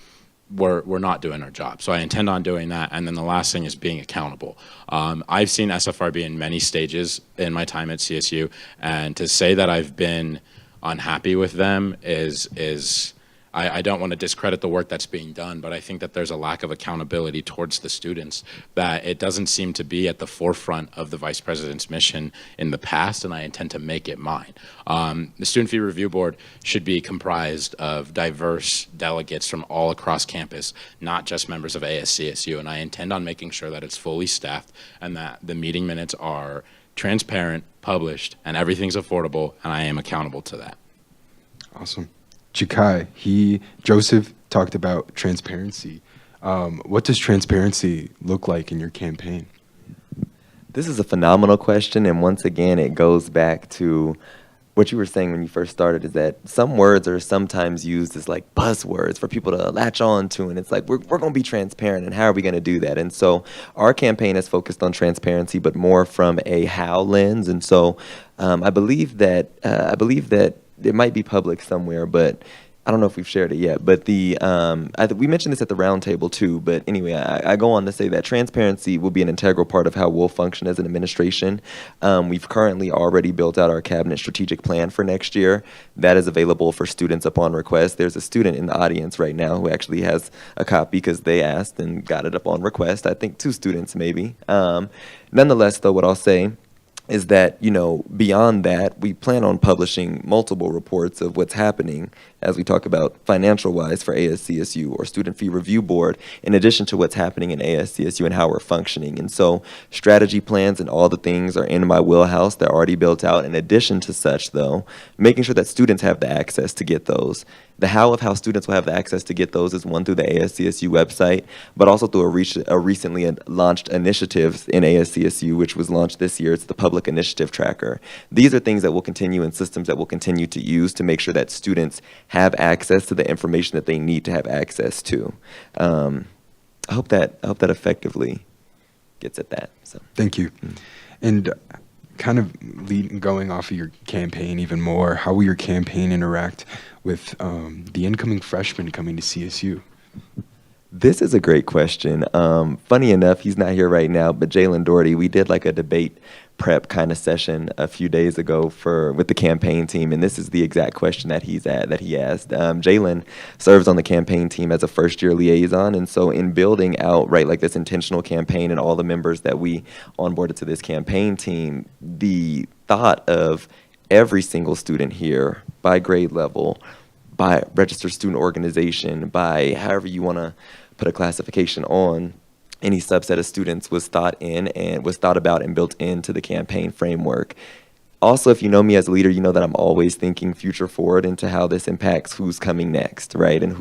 we're not doing our job. So I intend on doing that. And then the last thing is being accountable. I've seen SFRB in many stages in my time at CSU, and to say that I've been unhappy with them is I don't want to discredit the work that's being done, but I think that there's a lack of accountability towards the students, that it doesn't seem to be at the forefront of the Vice President's mission in the past, and I intend to make it mine. The Student Fee Review Board should be comprised of diverse delegates from all across campus, not just members of ASCSU, and I intend on making sure that it's fully staffed and that the meeting minutes are transparent, published, and everything's affordable, and I am accountable to that. Awesome. Jakai, Joseph talked about transparency. What does transparency look like in your campaign? This is a phenomenal question, and once again, it goes back to what you were saying when you first started, is that some words are sometimes used as like buzzwords for people to latch on to, and it's like, we're going to be transparent, and how are we going to do that? And so our campaign is focused on transparency, but more from a how lens, and so I believe that it might be public somewhere, but I don't know if we've shared it yet. But we mentioned this at the roundtable too. But anyway, I go on to say that transparency will be an integral part of how we'll function as an administration. We've currently already built out our cabinet strategic plan for next year. That is available for students upon request. There's a student in the audience right now who actually has a copy because they asked and got it upon request. I think 2 students maybe. Nonetheless, though, what I'll say is that, beyond that, we plan on publishing multiple reports of what's happening as we talk about financial-wise for ASCSU or Student Fee Review Board, in addition to what's happening in ASCSU and how we're functioning. And so strategy plans and all the things are in my wheelhouse. They're already built out. In addition to such, though, making sure that students have the access to get those. The how of how students will have the access to get those is one through the ASCSU website, but also through a recently launched initiative in ASCSU, which was launched this year. It's the Public Initiative Tracker. These are things that will continue and systems that we'll continue to use to make sure that students have access to the information that they need to have access to. I hope that effectively gets at that. So. Thank you. And kind of going off of your campaign even more, how will your campaign interact with the incoming freshmen coming to CSU? This is a great question. Funny enough, he's not here right now, but Jalen Doherty, we did like a debate prep kind of session a few days ago with the campaign team, and this is the exact question that he asked. Jalen serves on the campaign team as a first-year liaison, and so in building out like this intentional campaign and all the members that we onboarded to this campaign team, the thought of every single student here by grade level, by registered student organization, by however you want to put a classification on any subset of students was thought about and built into the campaign framework. Also, if you know me as a leader, you know that I'm always thinking future forward into how this impacts who's coming next, right? And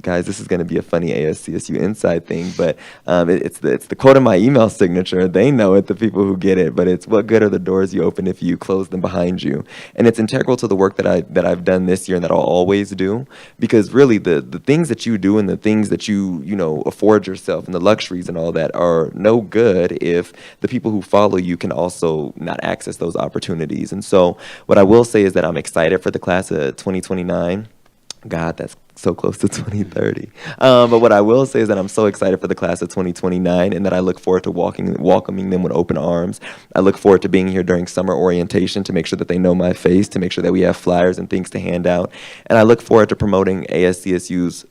guys, this is going to be a funny ASCSU inside thing, but it's the quote in my email signature. They know it, the people who get it, but it's what good are the doors you open if you close them behind you? And it's integral to the work that I've done this year and that I'll always do, because really the things that you do and the things that you afford yourself and the luxuries and all that are no good if the people who follow you can also not access those opportunities. And so what I will say is that I'm excited for the class of 2029. God, that's so close to 2030. But what I will say is that I'm so excited for the class of 2029 and that I look forward to welcoming them with open arms. I look forward to being here during summer orientation to make sure that they know my face, to make sure that we have flyers and things to hand out. And I look forward to promoting ASCSU's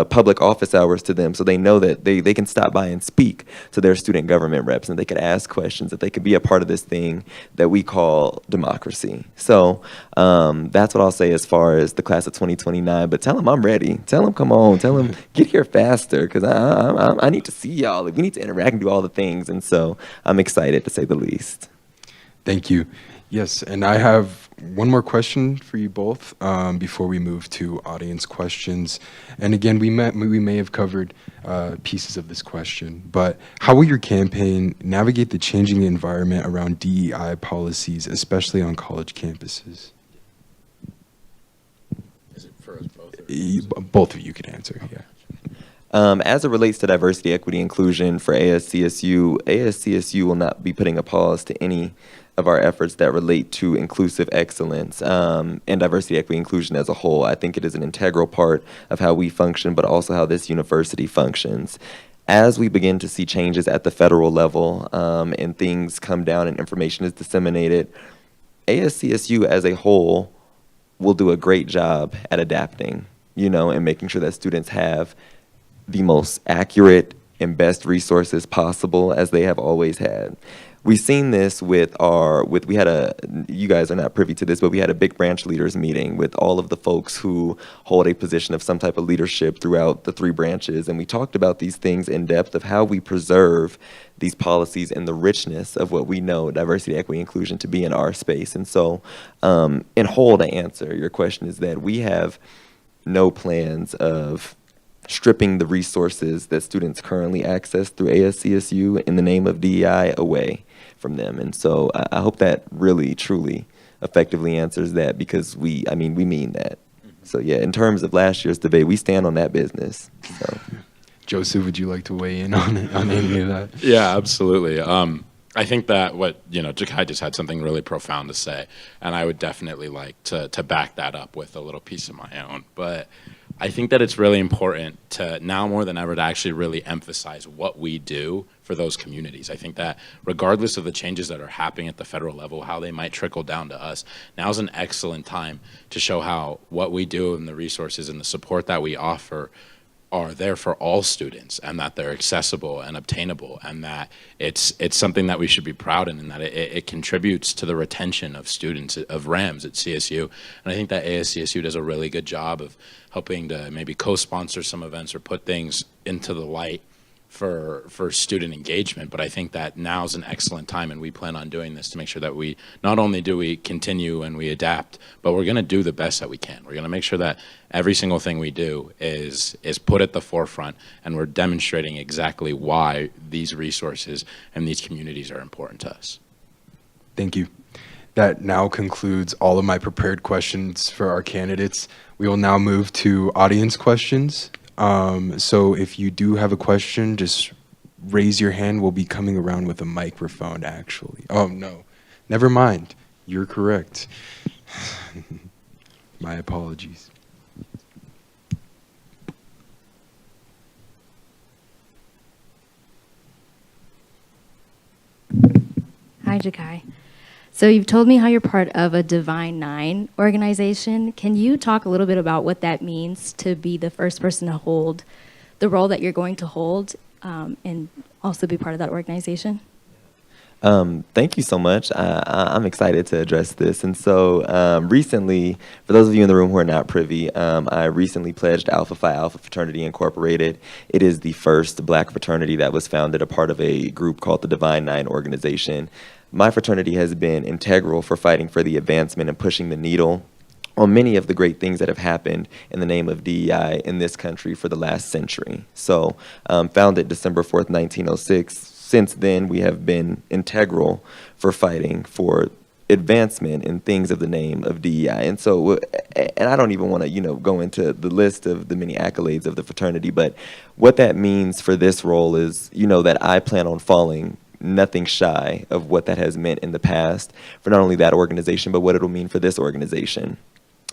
public office hours to them so they know that they can stop by and speak to their student government reps and they could ask questions, that they could be a part of this thing that we call democracy. So that's what I'll say as far as the class of 2029, but tell them I'm ready. Tell them, come on. Tell them, get here faster, because I need to see y'all. We need to interact and do all the things. And so I'm excited, to say the least. Thank you. Yes, and I have one more question for you both before we move to audience questions. And again, we may have covered pieces of this question, but how will your campaign navigate the changing environment around DEI policies, especially on college campuses? Is it for us both? Both of you can answer, yeah. As it relates to diversity, equity, inclusion for ASCSU will not be putting a pause to any of our efforts that relate to inclusive excellence and diversity, equity, inclusion as a whole. I think it is an integral part of how we function, but also how this university functions. As we begin to see changes at the federal level and things come down and information is disseminated, ASCSU as a whole will do a great job at adapting, and making sure that students have the most accurate and best resources possible, as they have always had. We've seen this you guys are not privy to this, but we had a big branch leaders meeting with all of the folks who hold a position of some type of leadership throughout the 3 branches. And we talked about these things in depth of how we preserve these policies and the richness of what we know diversity, equity, inclusion to be in our space. And so in whole, to answer your question, is that we have no plans of stripping the resources that students currently access through ASCSU in the name of DEI away from them. And so I hope that really, truly effectively answers that, because we mean that. So yeah, in terms of last year's debate, we stand on that business. So. Joseph, would you like to weigh in on any of that? Yeah, absolutely. I think that Jakai just had something really profound to say, and I would definitely like to back that up with a little piece of my own. But I think that it's really important to, now more than ever, to actually really emphasize what we do for those communities. I think that regardless of the changes that are happening at the federal level, how they might trickle down to us, now is an excellent time to show how what we do and the resources and the support that we offer are there for all students, and that they're accessible and obtainable, and that it's something that we should be proud in, and that it contributes to the retention of students, of RAMs at CSU. And I think that ASCSU does a really good job of helping to maybe co-sponsor some events or put things into the light for student engagement. But I think that now is an excellent time, and we plan on doing this to make sure that we not only do we continue and we adapt, but we're going to do the best that we can. We're going to make sure that every single thing we do is put at the forefront, and we're demonstrating exactly why these resources and these communities are important to us. Thank you. That now concludes all of my prepared questions for our candidates. We will now move to audience questions. So if you do have a question, just raise your hand. We'll be coming around with a microphone, actually. Oh, no. Never mind. You're correct. My apologies. Hi, Jakai. So you've told me how you're part of a Divine Nine organization. Can you talk a little bit about what that means to be the first person to hold the role that you're going to hold and also be part of that organization? Thank you so much. I'm excited to address this. And so recently, for those of you in the room who are not privy, I recently pledged Alpha Phi Alpha Fraternity Incorporated. It is the first Black fraternity that was founded a part of a group called the Divine Nine organization. my fraternity has been integral for fighting for the advancement and pushing the needle on many of the great things that have happened in the name of DEI in this country for the last century. So, founded December 4th, 1906, since then we have been integral for fighting for advancement in things of the name of DEI. And so, and I don't even want to, go into the list of the many accolades of the fraternity, but what that means for this role is, that I plan on falling nothing shy of what that has meant in the past for not only that organization, but what it'll mean for this organization.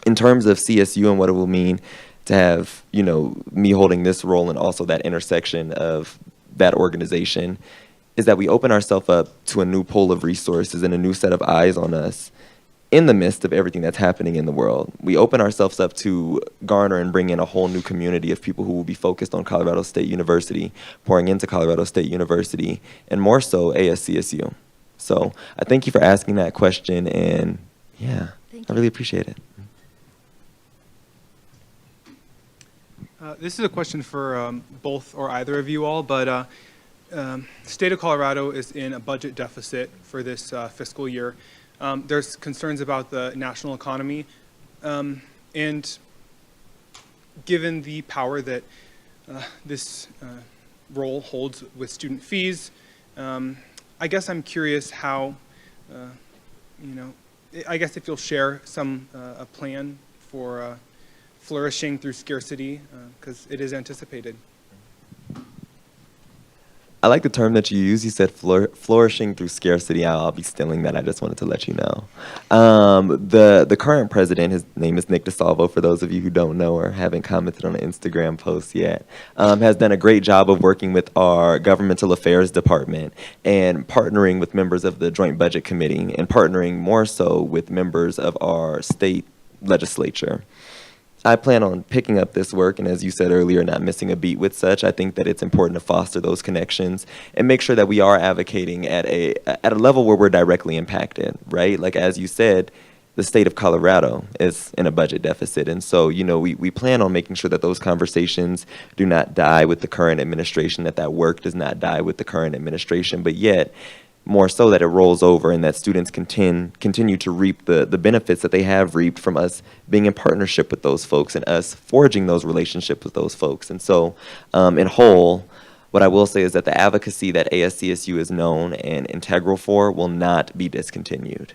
In terms of CSU and what it will mean to have, me holding this role and also that intersection of that organization, is that we open ourselves up to a new pool of resources and a new set of eyes on us in the midst of everything that's happening in the world. We open ourselves up to garner and bring in a whole new community of people who will be focused on Colorado State University, pouring into Colorado State University, and more so ASCSU. So I thank you for asking that question, and yeah, I really appreciate it. This is a question for both or either of you all, but state of Colorado is in a budget deficit for this fiscal year. There's concerns about the national economy, and given the power that this role holds with student fees, I guess I'm curious how, I guess if you'll share a plan for flourishing through scarcity, because it is anticipated. I like the term that you use. You said flourishing through scarcity. I'll be stealing that. I just wanted to let you know. The current president, his name is Nick DeSalvo, for those of you who don't know or haven't commented on an Instagram post yet, has done a great job of working with our governmental affairs department and partnering with members of the Joint Budget Committee and partnering more so with members of our state legislature. I plan on picking up this work, and as you said earlier, not missing a beat with such. I think that it's important to foster those connections and make sure that we are advocating at a level where we're directly impacted, right? Like, as you said, the state of Colorado is in a budget deficit, and so, we plan on making sure that those conversations do not die with the current administration, that work does not die with the current administration, but yet, more so that it rolls over and that students continue to reap the benefits that they have reaped from us being in partnership with those folks and us forging those relationships with those folks. And so, in whole, what I will say is that the advocacy that ASCSU is known and integral for will not be discontinued.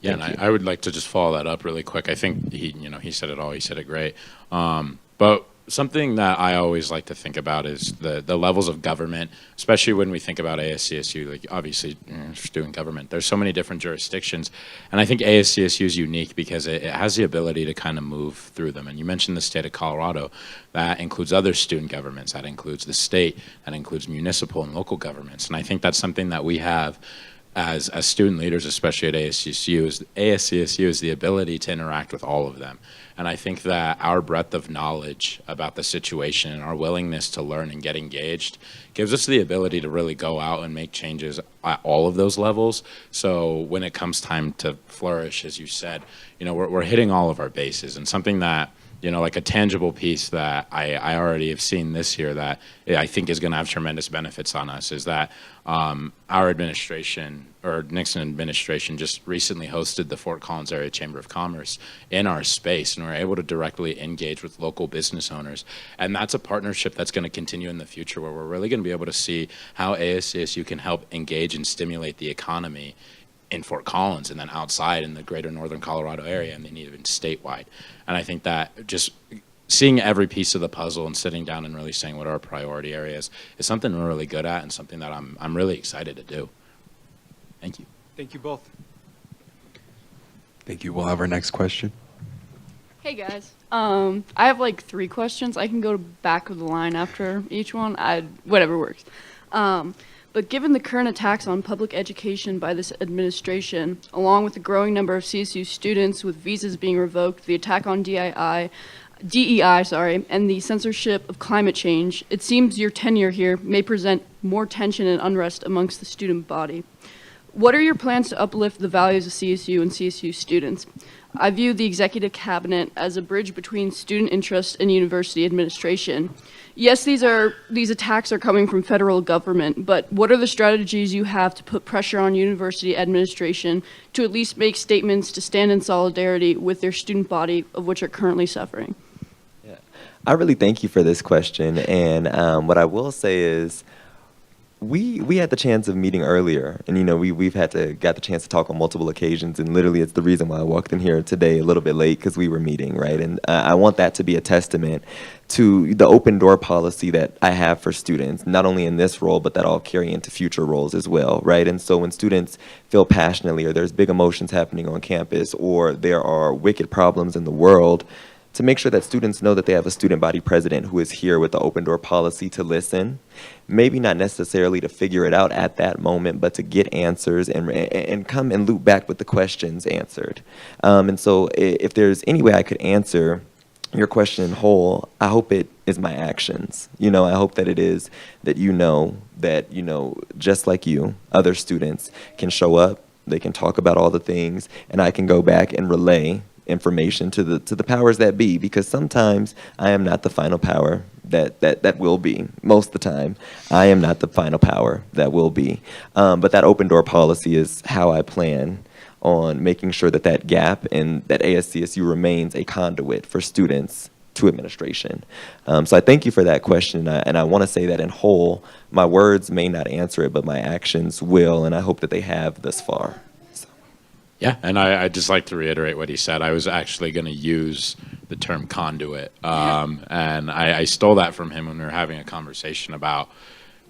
Yeah, and I would like to just follow that up really quick. I think he said it all. He said it great. But something that I always like to think about is the levels of government, especially when we think about ASCSU. Like, obviously, student government. There's so many different jurisdictions, and I think ASCSU is unique because it has the ability to kind of move through them. And you mentioned the state of Colorado. That includes other student governments. That includes the state. That includes municipal and local governments. And I think that's something that we have as student leaders, especially at ASCSU, is the ability to interact with all of them. And I think that our breadth of knowledge about the situation and our willingness to learn and get engaged gives us the ability to really go out and make changes at all of those levels. So when it comes time to flourish, as you said, we're hitting all of our bases. And something that, like a tangible piece that I already have seen this year that I think is going to have tremendous benefits on us is that our administration, or Nixon administration, just recently hosted the Fort Collins Area Chamber of Commerce in our space, and we're able to directly engage with local business owners. And that's a partnership that's going to continue in the future, where we're really going to be able to see how ASCSU can help engage and stimulate the economy in Fort Collins and then outside in the greater northern Colorado area, and then even statewide. And I think that just seeing every piece of the puzzle and sitting down and really saying what our priority areas is something we're really good at and something that I'm really excited to do. Thank you. Thank you both. Thank you. We'll have our next question. Hey guys, I have like 3 questions. I can go back of the line after each one. Whatever works. But given the current attacks on public education by this administration, along with the growing number of CSU students with visas being revoked, the attack on DEI, and the censorship of climate change, it seems your tenure here may present more tension and unrest amongst the student body. What are your plans to uplift the values of CSU and CSU students? I view the executive cabinet as a bridge between student interest and university administration. Yes, these attacks are coming from federal government, but what are the strategies you have to put pressure on university administration to at least make statements to stand in solidarity with their student body, of which are currently suffering? Yeah. I really thank you for this question, and what I will say is, we had the chance of meeting earlier, and we've got the chance to talk on multiple occasions, and literally it's the reason why I walked in here today a little bit late, because we were meeting, right? And I want that to be a testament to the open door policy that I have for students, not only in this role, but that I'll carry into future roles as well, right? And so when students feel passionately, or there's big emotions happening on campus, or there are wicked problems in the world, to make sure that students know that they have a student body president who is here with the open door policy to listen, maybe not necessarily to figure it out at that moment, but to get answers and come and loop back with the questions answered. And so if there's any way I could answer your question in whole, I hope it is my actions. I hope that it is that just like you, other students can show up, they can talk about all the things, and I can go back and relay information to the powers that be, because sometimes I am not the final power that will be. Most of the time, I am not the final power that will be. But that open door policy is how I plan on making sure that gap and that ASCSU remains a conduit for students to administration. So I thank you for that question, and I want to say that in whole, my words may not answer it, but my actions will, and I hope that they have thus far. Yeah, and I'd just like to reiterate what he said. I was actually going to use the term conduit, and I stole that from him when we were having a conversation about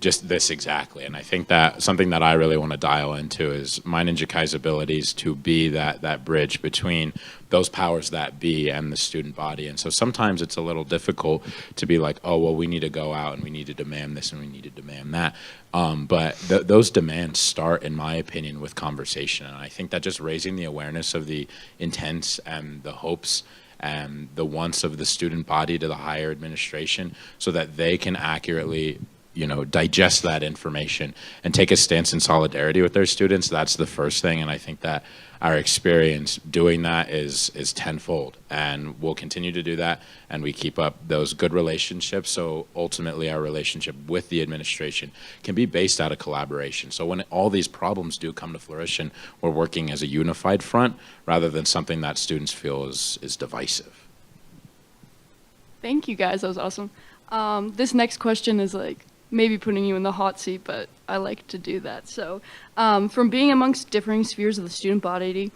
just this exactly. And I think that something that I really want to dial into is mine and Jakai's abilities to be that bridge between those powers that be and the student body. And so sometimes it's a little difficult to be like, oh, well, we need to go out and we need to demand this and we need to demand that. But those demands start, in my opinion, with conversation. And I think that just raising the awareness of the intents and the hopes and the wants of the student body to the higher administration so that they can accurately digest that information and take a stance in solidarity with their students. That's the first thing, and I think that our experience doing that is tenfold, and we'll continue to do that, and we keep up those good relationships, so ultimately our relationship with the administration can be based out of collaboration. So when all these problems do come to fruition, we're working as a unified front rather than something that students feel is divisive. Thank you, guys. That was awesome. This next question is maybe putting you in the hot seat, but I like to do that. So from being amongst differing spheres of the student body,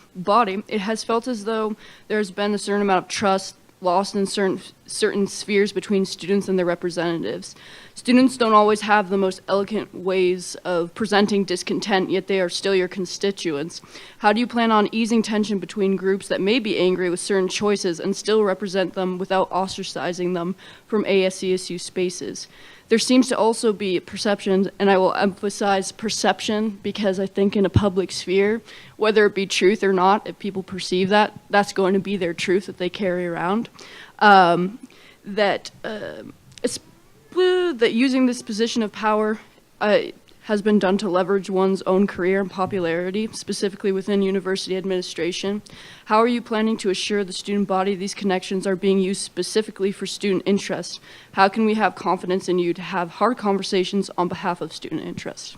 it has felt as though there's been a certain amount of trust lost in certain spheres between students and their representatives. Students don't always have the most elegant ways of presenting discontent, yet they are still your constituents. How do you plan on easing tension between groups that may be angry with certain choices and still represent them without ostracizing them from ASCSU spaces? There seems to also be perception, and I will emphasize perception because I think in a public sphere, whether it be truth or not, if people perceive that, that's going to be their truth that they carry around. That using this position of power has been done to leverage one's own career and popularity, specifically within university administration. How are you planning to assure the student body these connections are being used specifically for student interest? How can we have confidence in you to have hard conversations on behalf of student interest?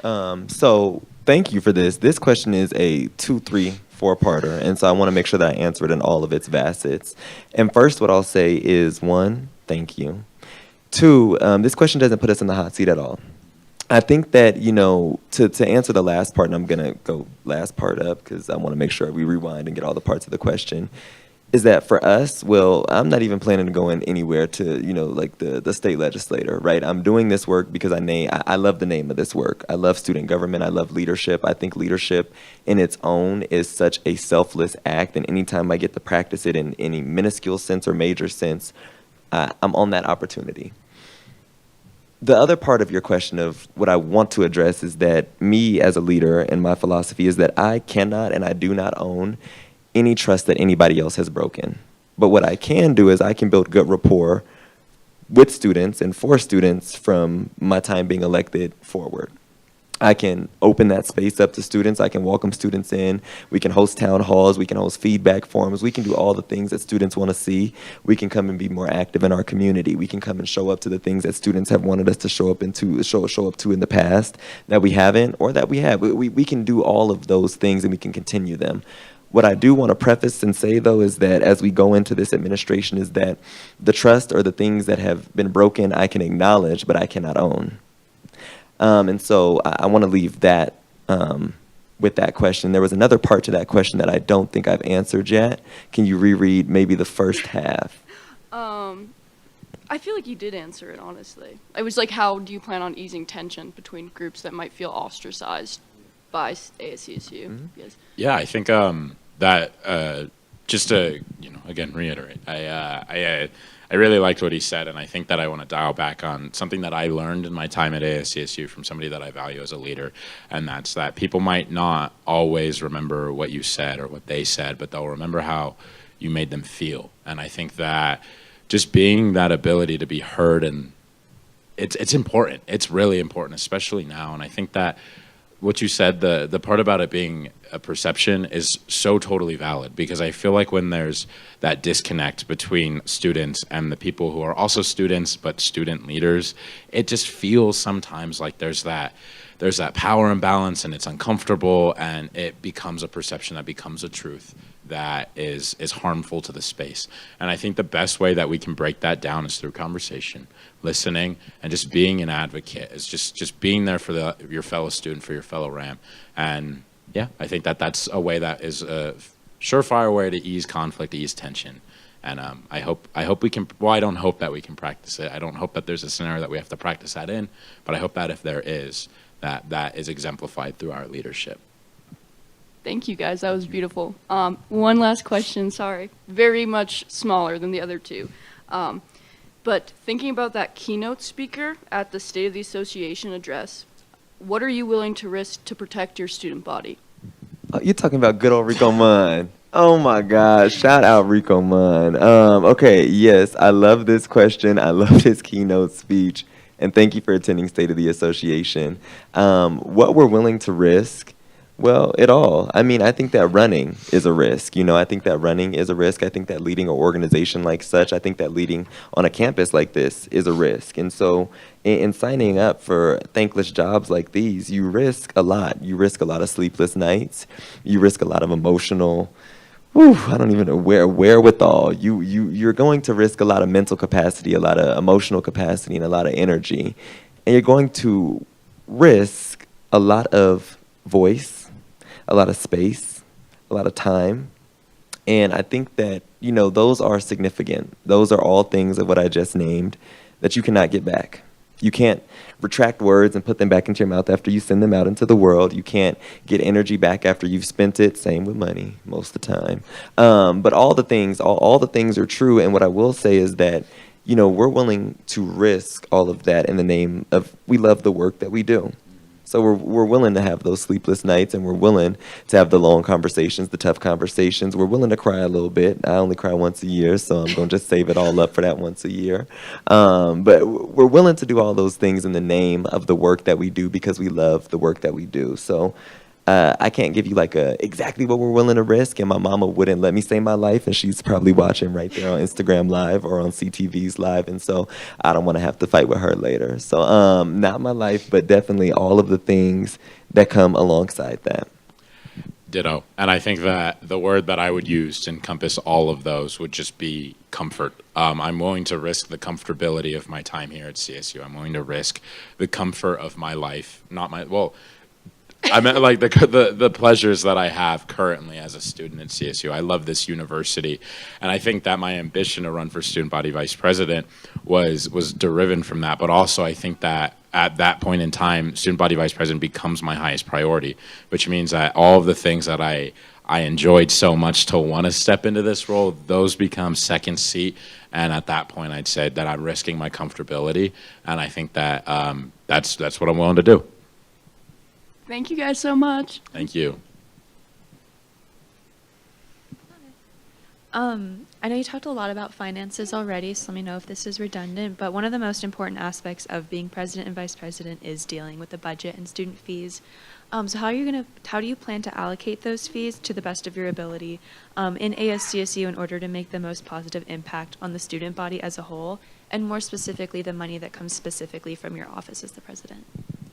So thank you for this. This question is a 2, 3, 4-parter, and so I want to make sure that I answer it in all of its facets. And first, what I'll say is, 1, thank you. 2, this question doesn't put us in the hot seat at all. I think that, to answer the last part, and I'm going to go last part up because I want to make sure we rewind and get all the parts of the question, is that for us, well, I'm not even planning to go in anywhere to, the state legislator, right? I'm doing this work because I love the name of this work. I love student government. I love leadership. I think leadership in its own is such a selfless act, and anytime I get to practice it in any minuscule sense or major sense, I'm on that opportunity. The other part of your question of what I want to address is that me as a leader and my philosophy is that I cannot and I do not own any trust that anybody else has broken. But what I can do is I can build good rapport with students and for students from my time being elected forward. I can open that space up to students. I can welcome students in. We can host town halls. We can host feedback forums. We can do all the things that students want to see. We can come and be more active in our community. We can come and show up to the things that students have wanted us to show up to in the past that we haven't or that we have. We can do all of those things and we can continue them. What I do want to preface and say, though, is that as we go into this administration is that the trust or the things that have been broken, I can acknowledge, but I cannot own. And so I want to leave that with that question. There was another part to that question that I don't think I've answered yet. Can you reread maybe the first half? I feel like you did answer it, honestly. It was like, how do you plan on easing tension between groups that might feel ostracized by ASCSU? Mm-hmm. Yes. Yeah, I think that just to again reiterate, I really liked what he said, and I think that I want to dial back on something that I learned in my time at ASCSU from somebody that I value as a leader, and that's that people might not always remember what you said or what they said, but they'll remember how you made them feel. And I think that just being that ability to be heard, and it's important. It's really important, especially now. And I think that what you said, the part about it being a perception is so totally valid, because I feel like when there's that disconnect between students and the people who are also students but student leaders, it just feels sometimes like there's that power imbalance, and it's uncomfortable, and it becomes a perception that becomes a truth that is harmful to the space. And I think the best way that we can break that down is through conversation, listening, and just being an advocate, is just being there for your fellow student, for your fellow RAM. And yeah, I think that that's a way that is a surefire way to ease conflict, to ease tension. And I hope we can, well, I don't hope that we can practice it. I don't hope that there's a scenario that we have to practice that in, but I hope that if there is, that is exemplified through our leadership. Thank you, guys. That was beautiful. One last question, sorry. Very much smaller than the other two. But thinking about that keynote speaker at the State of the Association address, what are you willing to risk to protect your student body? Oh, you're talking about good old Rico Munn. Oh my gosh, shout out Rico Munn. Okay, yes, I love this question. I love his keynote speech. And thank you for attending State of the Association. What we're willing to risk? Well, it all. I mean, I think that running is a risk. I think that running is a risk. I think that leading an organization like such, I think that leading on a campus like this is a risk. And so in signing up for thankless jobs like these, you risk a lot. You risk a lot of sleepless nights. You risk a lot of emotional, I don't even know wherewithal. You're going to risk a lot of mental capacity, a lot of emotional capacity, and a lot of energy. And you're going to risk a lot of voice, a lot of space, a lot of time. And I think that, those are significant. Those are all things of what I just named that you cannot get back. You can't retract words and put them back into your mouth after you send them out into the world. You can't get energy back after you've spent it. Same with money most of the time. But all the things are true. And what I will say is that, we're willing to risk all of that in the name of we love the work that we do. So we're willing to have those sleepless nights, and we're willing to have the long conversations, the tough conversations. We're willing to cry a little bit. I only cry once a year, so I'm going to just save it all up for that once a year. But we're willing to do all those things in the name of the work that we do because we love the work that we do. So I can't give you exactly what we're willing to risk, and my mama wouldn't let me say my life, and she's probably watching right there on Instagram Live or on CTV's Live, and so I don't want to have to fight with her later. So not my life, but definitely all of the things that come alongside that. Ditto. And I think that the word that I would use to encompass all of those would just be comfort. I'm willing to risk the comfortability of my time here at CSU. I'm willing to risk the comfort of my life, I meant like the pleasures that I have currently as a student at CSU. I love this university, and I think that my ambition to run for student body vice president was deriven from that. But also, I think that at that point in time, student body vice president becomes my highest priority, which means that all of the things that I enjoyed so much to want to step into this role, those become second seat. And at that point, I'd say that I'm risking my comfortability, and I think that that's what I'm willing to do. Thank you guys so much. Thank you. I know you talked a lot about finances already, so let me know if this is redundant, but one of the most important aspects of being president and vice president is dealing with the budget and student fees. So how do you plan to allocate those fees to the best of your ability in ASCSU in order to make the most positive impact on the student body as a whole, and more specifically, the money that comes specifically from your office as the president?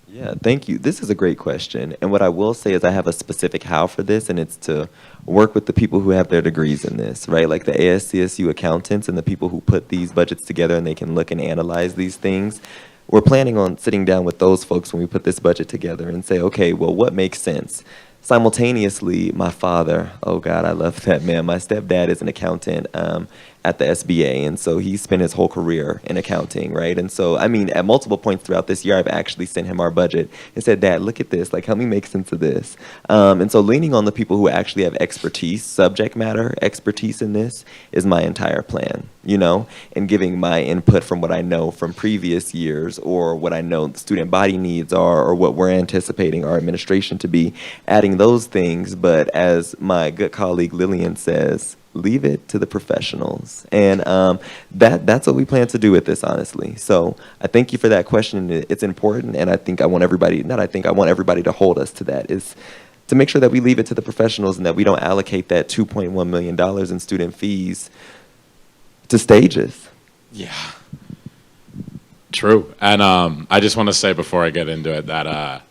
Yeah, thank you. This is a great question. And what I will say is I have a specific how for this, and it's to work with the people who have their degrees in this, right? Like the ASCSU accountants and the people who put these budgets together and they can look and analyze these things. We're planning on sitting down with those folks when we put this budget together and say, okay, well, what makes sense? Simultaneously, my father, oh God, I love that man. My stepdad is an accountant at the SBA, and so he spent his whole career in accounting, right? And so, I mean, at multiple points throughout this year, I've actually sent him our budget and said, Dad, look at this, like, help me make sense of this. And so leaning on the people who actually have expertise, subject matter expertise in this is my entire plan, you know, and giving my input from what I know from previous years or what I know the student body needs are or what we're anticipating our administration to be, adding those things. But as my good colleague Lillian says, leave it to the professionals. And that's what we plan to do with this, honestly. So I thank you for that question. It's important, and I want everybody to hold us to that, is to make sure that we leave it to the professionals and that we don't allocate that $2.1 million in student fees to stages. Yeah. True. And I just want to say before I get into it that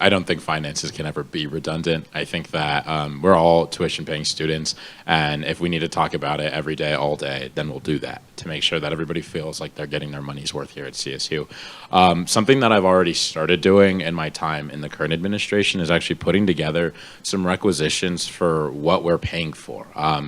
I don't think finances can ever be redundant. I think that we're all tuition-paying students, and if we need to talk about it every day, all day, then we'll do that to make sure that everybody feels like they're getting their money's worth here at CSU. Something that I've already started doing in my time in the current administration is actually putting together some requisitions for what we're paying for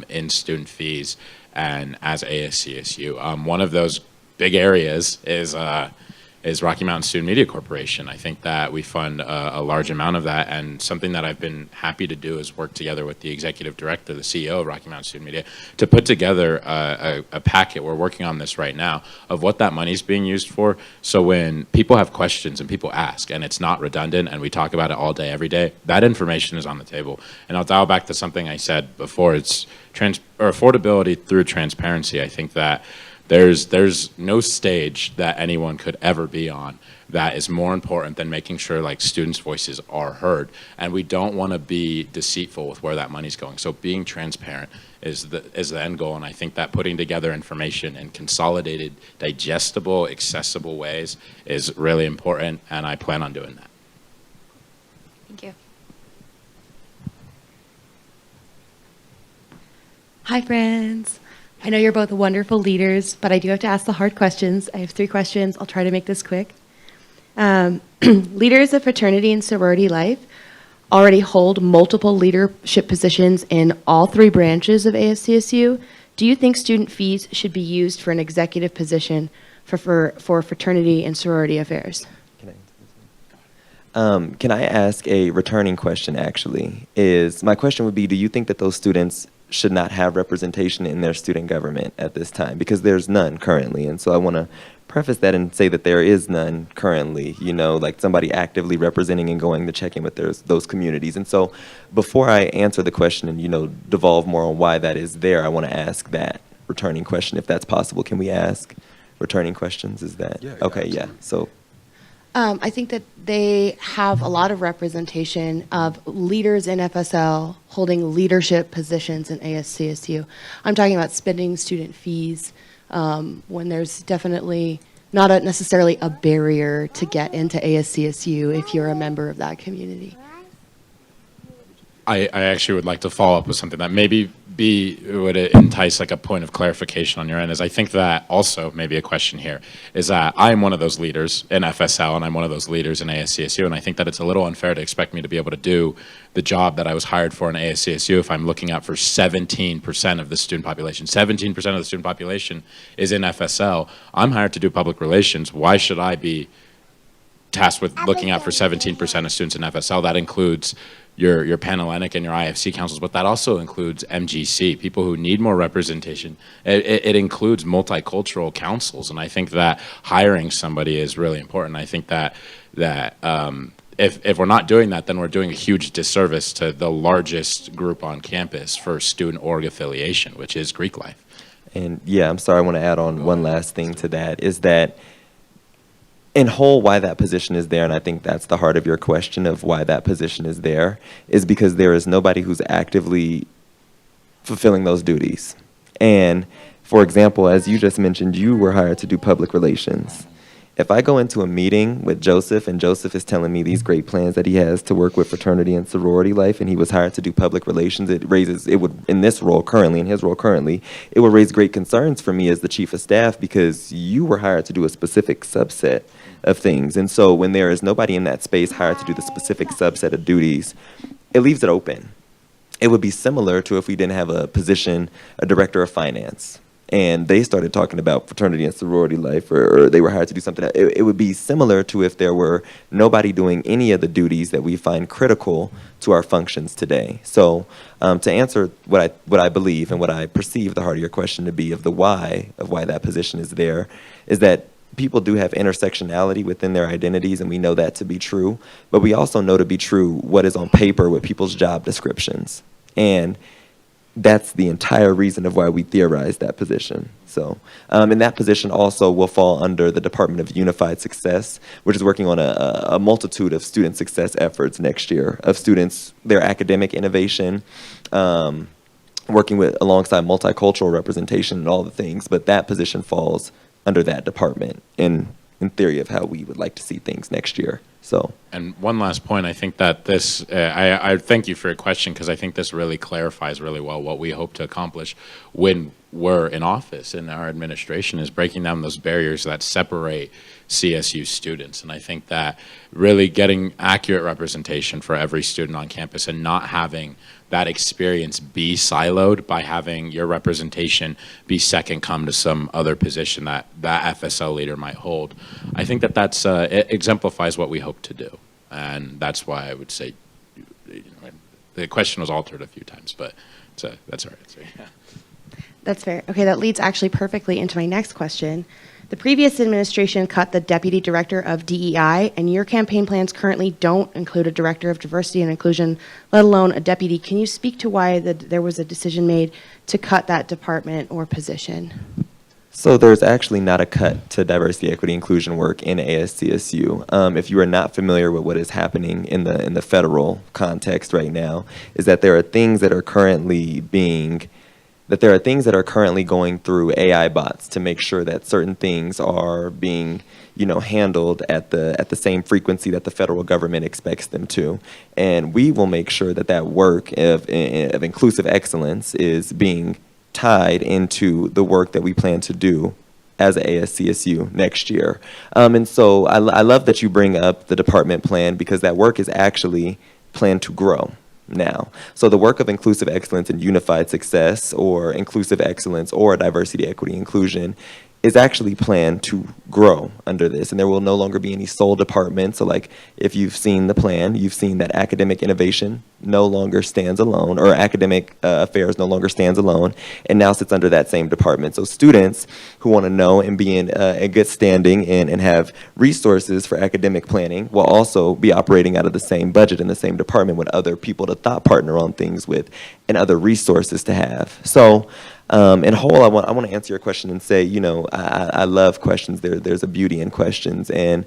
in student fees and as ASCSU. One of those big areas is Rocky Mountain Student Media Corporation. I think that we fund a large amount of that, and something that I've been happy to do is work together with the executive director, the CEO of Rocky Mountain Student Media, to put together a packet, we're working on this right now, of what that money is being used for. So when people have questions and people ask, and it's not redundant, and we talk about it all day, every day, that information is on the table. And I'll dial back to something I said before, it's affordability through transparency. I think that there's no stage that anyone could ever be on that is more important than making sure like students' voices are heard. And we don't want to be deceitful with where that money's going. So being transparent is the end goal. And I think that putting together information in consolidated, digestible, accessible ways is really important. And I plan on doing that. Thank you. Hi, friends. I know you're both wonderful leaders, but I do have to ask the hard questions. I have 3 questions. I'll try to make this quick. Leaders of fraternity and sorority life already hold multiple leadership positions in all 3 branches of ASCSU. Do you think student fees should be used for an executive position for fraternity and sorority affairs? Can I ask a returning question, actually? My question would be, do you think that those students should not have representation in their student government at this time? Because there's none currently. And so I want to preface that and say that there is none currently, you know, like somebody actively representing and going to check in with those communities. And so before I answer the question and, you know, devolve more on why that is there, I want to ask that returning question, if that's possible. Can we ask returning questions? Is that? Yeah, okay, absolutely. yeah. So. I think that they have a lot of representation of leaders in FSL holding leadership positions in ASCSU. I'm talking about spending student fees when there's definitely not necessarily a barrier to get into ASCSU if you're a member of that community. I actually would like to follow up with something that maybe would entice like a point of clarification on your end. Is I think that also maybe a question here is that I'm one of those leaders in FSL and I'm one of those leaders in ASCSU, and I think that it's a little unfair to expect me to be able to do the job that I was hired for in ASCSU if I'm looking out for 17% of the student population. 17% of the student population is in FSL. I'm hired to do public relations. Why should I be tasked with looking out for 17% of students in FSL? That includes your Panhellenic and your IFC councils, but that also includes MGC, people who need more representation. It includes multicultural councils, and I think that hiring somebody is really important. I think that if we're not doing that, then we're doing a huge disservice to the largest group on campus for student org affiliation, which is Greek life. And yeah, I'm sorry, I want to add on one last thing to that, is that in whole, why that position is there, and I think that's the heart of your question of why that position is there, is because there is nobody who's actively fulfilling those duties. And for example, as you just mentioned, you were hired to do public relations. If I go into a meeting with Joseph and Joseph is telling me these great plans that he has to work with fraternity and sorority life, and he was hired to do public relations, it would, in this role currently, in his role currently, it would raise great concerns for me as the chief of staff, because you were hired to do a specific subset of things. And so when there is nobody in that space hired to do the specific subset of duties, it leaves it open. It would be similar to if we didn't have a position, a director of finance, and they started talking about fraternity and sorority life, or they were hired to do something. It would be similar to if there were nobody doing any of the duties that we find critical to our functions today. So to answer what I believe and what I perceive the heart of your question to be of why that position is there, is that people do have intersectionality within their identities, and we know that to be true, but we also know to be true what is on paper with people's job descriptions. And that's the entire reason of why we theorize that position. So, and that position also will fall under the Department of Unified Success, which is working on a multitude of student success efforts next year, of students, their academic innovation, working with alongside multicultural representation and all the things, but that position falls under that department in theory of how we would like to see things next year. So. And one last point, I think that this, I thank you for your question, because I think this really clarifies really well what we hope to accomplish when we're in office in our administration, is breaking down those barriers that separate CSU students. And I think that really getting accurate representation for every student on campus and not having that experience be siloed by having your representation be second come to some other position that FSL leader might hold. I think that that's it exemplifies what we hope to do, and that's why I would say, the question was altered a few times, but that's our answer. Yeah. That's fair. Okay, that leads actually perfectly into my next question. The previous administration cut the deputy director of DEI, and your campaign plans currently don't include a director of diversity and inclusion, let alone a deputy. Can you speak to why there was a decision made to cut that department or position? So there's actually not a cut to diversity, equity, inclusion work in ASCSU. If you are not familiar with what is happening in the federal context right now, is that there are things that are currently going through AI bots to make sure that certain things are being, handled at the same frequency that the federal government expects them to. And we will make sure that that work of inclusive excellence is being tied into the work that we plan to do as a ASCSU next year. And so I love that you bring up the department plan, because that work is actually planned to grow now. So the work of inclusive excellence and unified success, or inclusive excellence, or diversity, equity, inclusion, is actually planned to grow under this, and there will no longer be any sole department. So like, if you've seen the plan, you've seen that academic innovation no longer stands alone, or academic affairs no longer stands alone, and now sits under that same department. So students who want to know and be in a good standing and have resources for academic planning will also be operating out of the same budget in the same department, with other people to thought partner on things with and other resources to have. So in whole, I want to answer your question and say, I love questions. There's a beauty in questions, and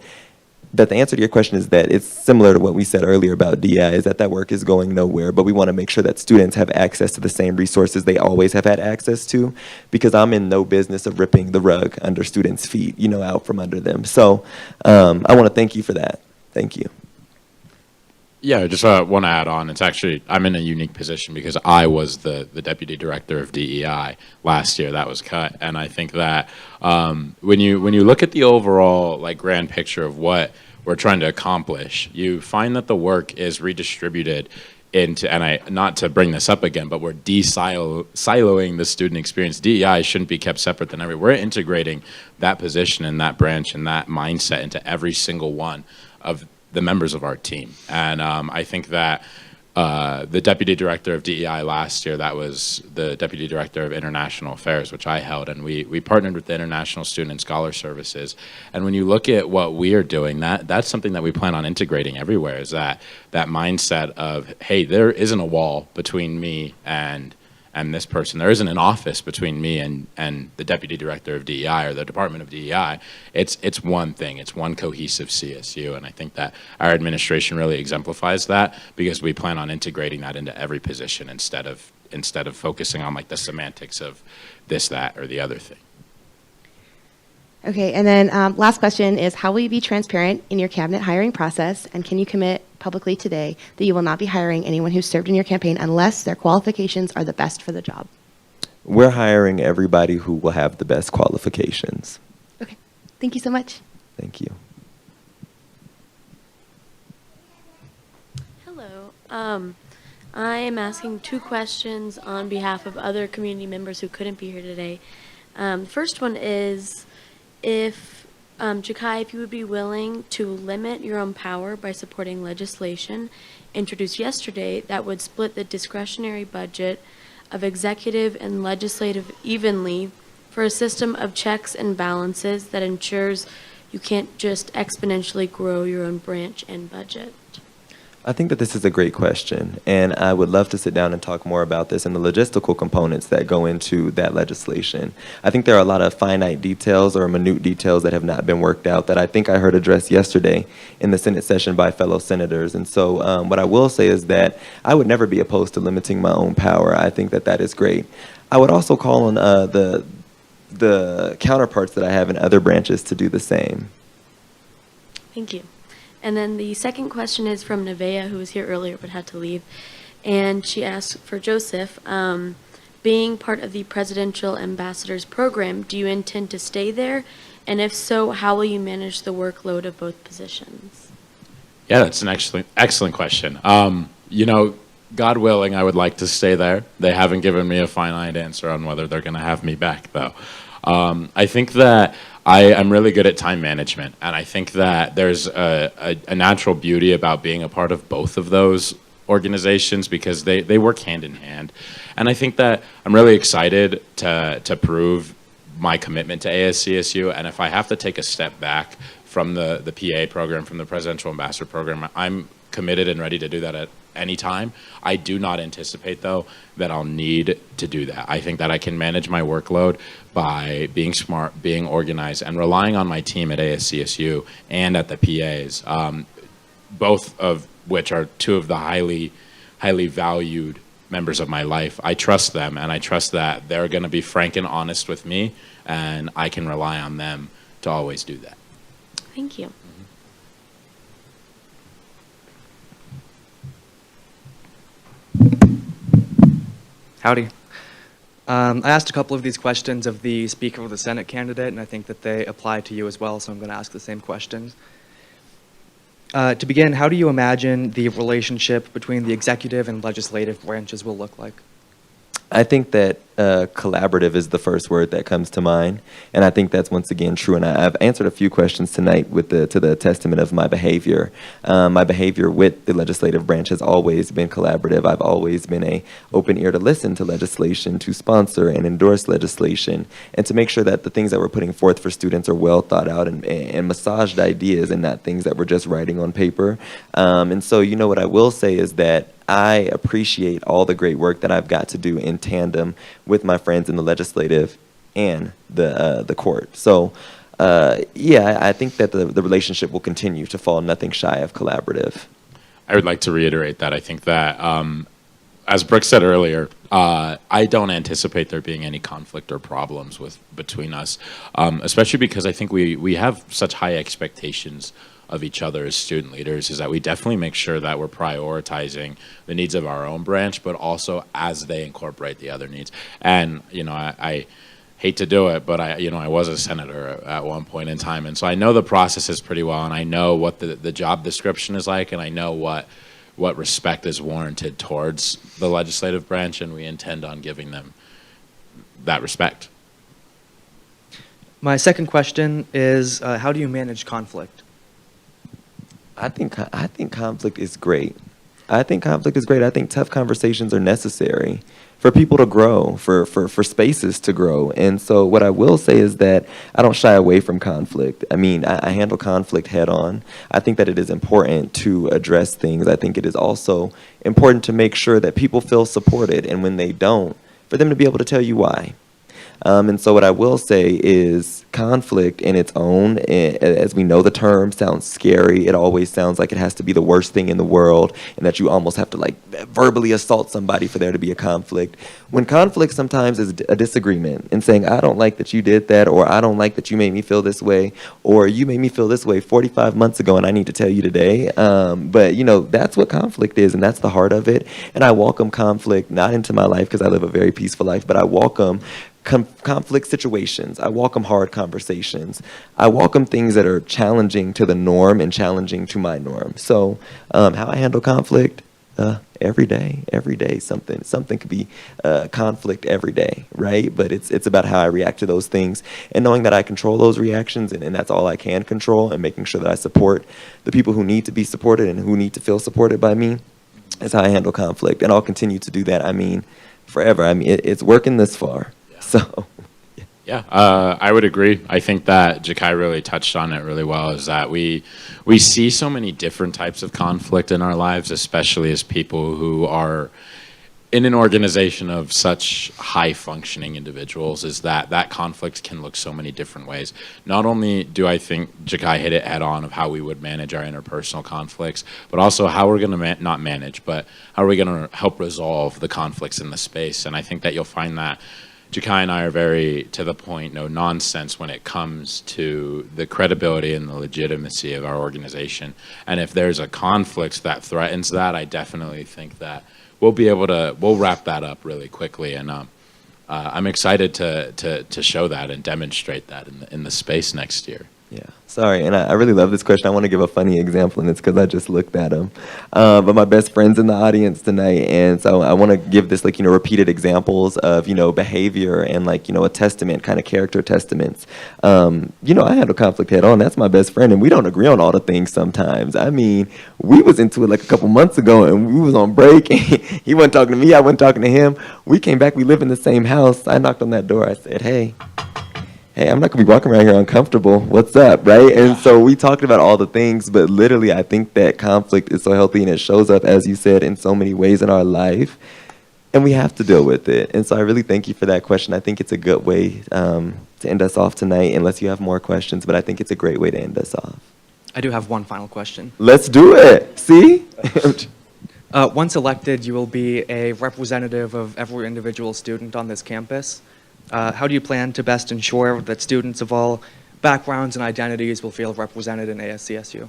that the answer to your question is that it's similar to what we said earlier about DI, is that work is going nowhere, but we want to make sure that students have access to the same resources they always have had access to, because I'm in no business of ripping the rug under students' feet, out from under them. So I want to thank you for that. Thank you. Yeah, I just want to add on. It's actually, I'm in a unique position because I was the deputy director of DEI last year. That was cut, and I think that when you look at the overall grand picture of what we're trying to accomplish, you find that the work is redistributed into, and not to bring this up again, but we're siloing the student experience. DEI shouldn't be kept separate than every. We're integrating that position and that branch and that mindset into every single one of the members of our team. And I think that the deputy director of DEI last year. That was the deputy director of international affairs, which I held, and we partnered with the International Student and Scholar Services. And when you look at what we are doing, that's something that we plan on integrating everywhere, is that mindset of, hey, there isn't a wall between me and this person. There isn't an office between me and the deputy director of DEI or the Department of DEI. It's one thing. It's one cohesive CSU, and I think that our administration really exemplifies that, because we plan on integrating that into every position instead of focusing on like the semantics of this, that, or the other thing. Okay, and then last question is, how will you be transparent in your cabinet hiring process, and can you commit publicly today that you will not be hiring anyone who served in your campaign unless their qualifications are the best for the job? We're hiring everybody who will have the best qualifications. Okay, thank you so much. Thank you. Hello. I am asking 2 questions on behalf of other community members who couldn't be here today. The first one is, if Jakai, if you would be willing to limit your own power by supporting legislation introduced yesterday that would split the discretionary budget of executive and legislative evenly for a system of checks and balances that ensures you can't just exponentially grow your own branch and budget. I think that this is a great question, and I would love to sit down and talk more about this and the logistical components that go into that legislation. I think there are a lot of finite details or minute details that have not been worked out that I think I heard addressed yesterday in the Senate session by fellow senators. And so what I will say is that I would never be opposed to limiting my own power. I think that that is great. I would also call on the counterparts that I have in other branches to do the same. Thank you. And then the second question is from Nevaeh, who was here earlier but had to leave. And she asked for Joseph, being part of the Presidential Ambassadors Program, do you intend to stay there? And if so, how will you manage the workload of both positions? Yeah, that's an excellent question. You know, God willing, I would like to stay there. They haven't given me a finite answer on whether they're going to have me back, though. I think that I'm really good at time management, and I think that there's a natural beauty about being a part of both of those organizations because they work hand in hand. And I think that I'm really excited to prove my commitment to ASCSU, and if I have to take a step back from the PA program, from the Presidential Ambassador Program, I'm committed and ready to do that at any time. I do not anticipate, though, that I'll need to do that. I think that I can manage my workload by being smart, being organized, and relying on my team at ASCSU and at the PAs, both of which are 2 of the highly valued members of my life. I trust them, and I trust that they're going to be frank and honest with me, and I can rely on them to always do that. Thank you. Howdy. I asked a couple of these questions of the Speaker of the Senate candidate, and I think that they apply to you as well, so I'm going to ask the same questions. To begin, how do you imagine the relationship between the executive and legislative branches will look like? I think that collaborative is the first word that comes to mind, and I think that's once again true. And I've answered a few questions tonight to the testament of my behavior. My behavior with the legislative branch has always been collaborative. I've always been an open ear to listen to legislation, to sponsor and endorse legislation, and to make sure that the things that we're putting forth for students are well thought out and massaged ideas and not things that we're just writing on paper. And so, you know, what I will say is that I appreciate all the great work that I've got to do in tandem with my friends in the legislative and the court. So, yeah, I think that the relationship will continue to fall nothing shy of collaborative. I would like to reiterate that. I think that, as Brooke said earlier, I don't anticipate there being any conflict or problems between us, especially because I think we have such high expectations of each other as student leaders, is that we definitely make sure that we're prioritizing the needs of our own branch, but also as they incorporate the other needs. And, you know, I hate to do it, but I was a senator at one point in time, and so I know the processes pretty well, and I know what the job description is like, and I know what respect is warranted towards the legislative branch, and we intend on giving them that respect. My second question is, how do you manage conflict? I think conflict is great. I think conflict is great. I think tough conversations are necessary for people to grow, for spaces to grow. And so what I will say is that I don't shy away from conflict. I mean, I handle conflict head on. I think that it is important to address things. I think it is also important to make sure that people feel supported, and when they don't, for them to be able to tell you why. And so what I will say is conflict in its own, as we know the term, sounds scary. It always sounds like it has to be the worst thing in the world and that you almost have to like verbally assault somebody for there to be a conflict. When conflict sometimes is a disagreement and saying, I don't like that you did that, or I don't like that you made me feel this way, or you made me feel this way 45 months ago and I need to tell you today. But, you know, that's what conflict is, and that's the heart of it. And I welcome conflict not into my life because I live a very peaceful life, but I welcome conflict situations. I welcome hard conversations. I welcome things that are challenging to the norm and challenging to my norm. So how I handle conflict, every day, something could be conflict every day, right? But it's about how I react to those things and knowing that I control those reactions, and that's all I can control, and making sure that I support the people who need to be supported and who need to feel supported by me. That's how I handle conflict, and I'll continue to do that, I mean, forever. I mean, it's working this far. So, yeah, I would agree. I think that Jakai really touched on it really well, is that we see so many different types of conflict in our lives, especially as people who are in an organization of such high-functioning individuals, is that conflict can look so many different ways. Not only do I think Jakai hit it head-on of how we would manage our interpersonal conflicts, but also how we're going to not manage, but how are we going to help resolve the conflicts in the space. And I think that you'll find that Jakai and I are very to the point, no nonsense when it comes to the credibility and the legitimacy of our organization. And if there's a conflict that threatens that, I definitely think that we'll wrap that up really quickly. And I'm excited to show that and demonstrate that in the space next year. Yeah, sorry, and I really love this question. I want to give a funny example, and it's because I just looked at him. But my best friend's in the audience tonight, and so I want to give this, like, repeated examples of, behavior and, like, a testament, kind of character testaments. I handle conflict head on. That's my best friend, and we don't agree on all the things sometimes. I mean, we was into it like a couple months ago, and we was on break, and he wasn't talking to me, I wasn't talking to him. We came back, we live in the same house. I knocked on that door, I said, hey, I'm not going to be walking around here uncomfortable. What's up, right? And so we talked about all the things, but literally I think that conflict is so healthy, and it shows up, as you said, in so many ways in our life, and we have to deal with it. And so I really thank you for that question. I think it's a good way to end us off tonight, unless you have more questions, but I think it's a great way to end us off. I do have one final question. Let's do it. See? Once elected, you will be a representative of every individual student on this campus. How do you plan to best ensure that students of all backgrounds and identities will feel represented in ASCSU?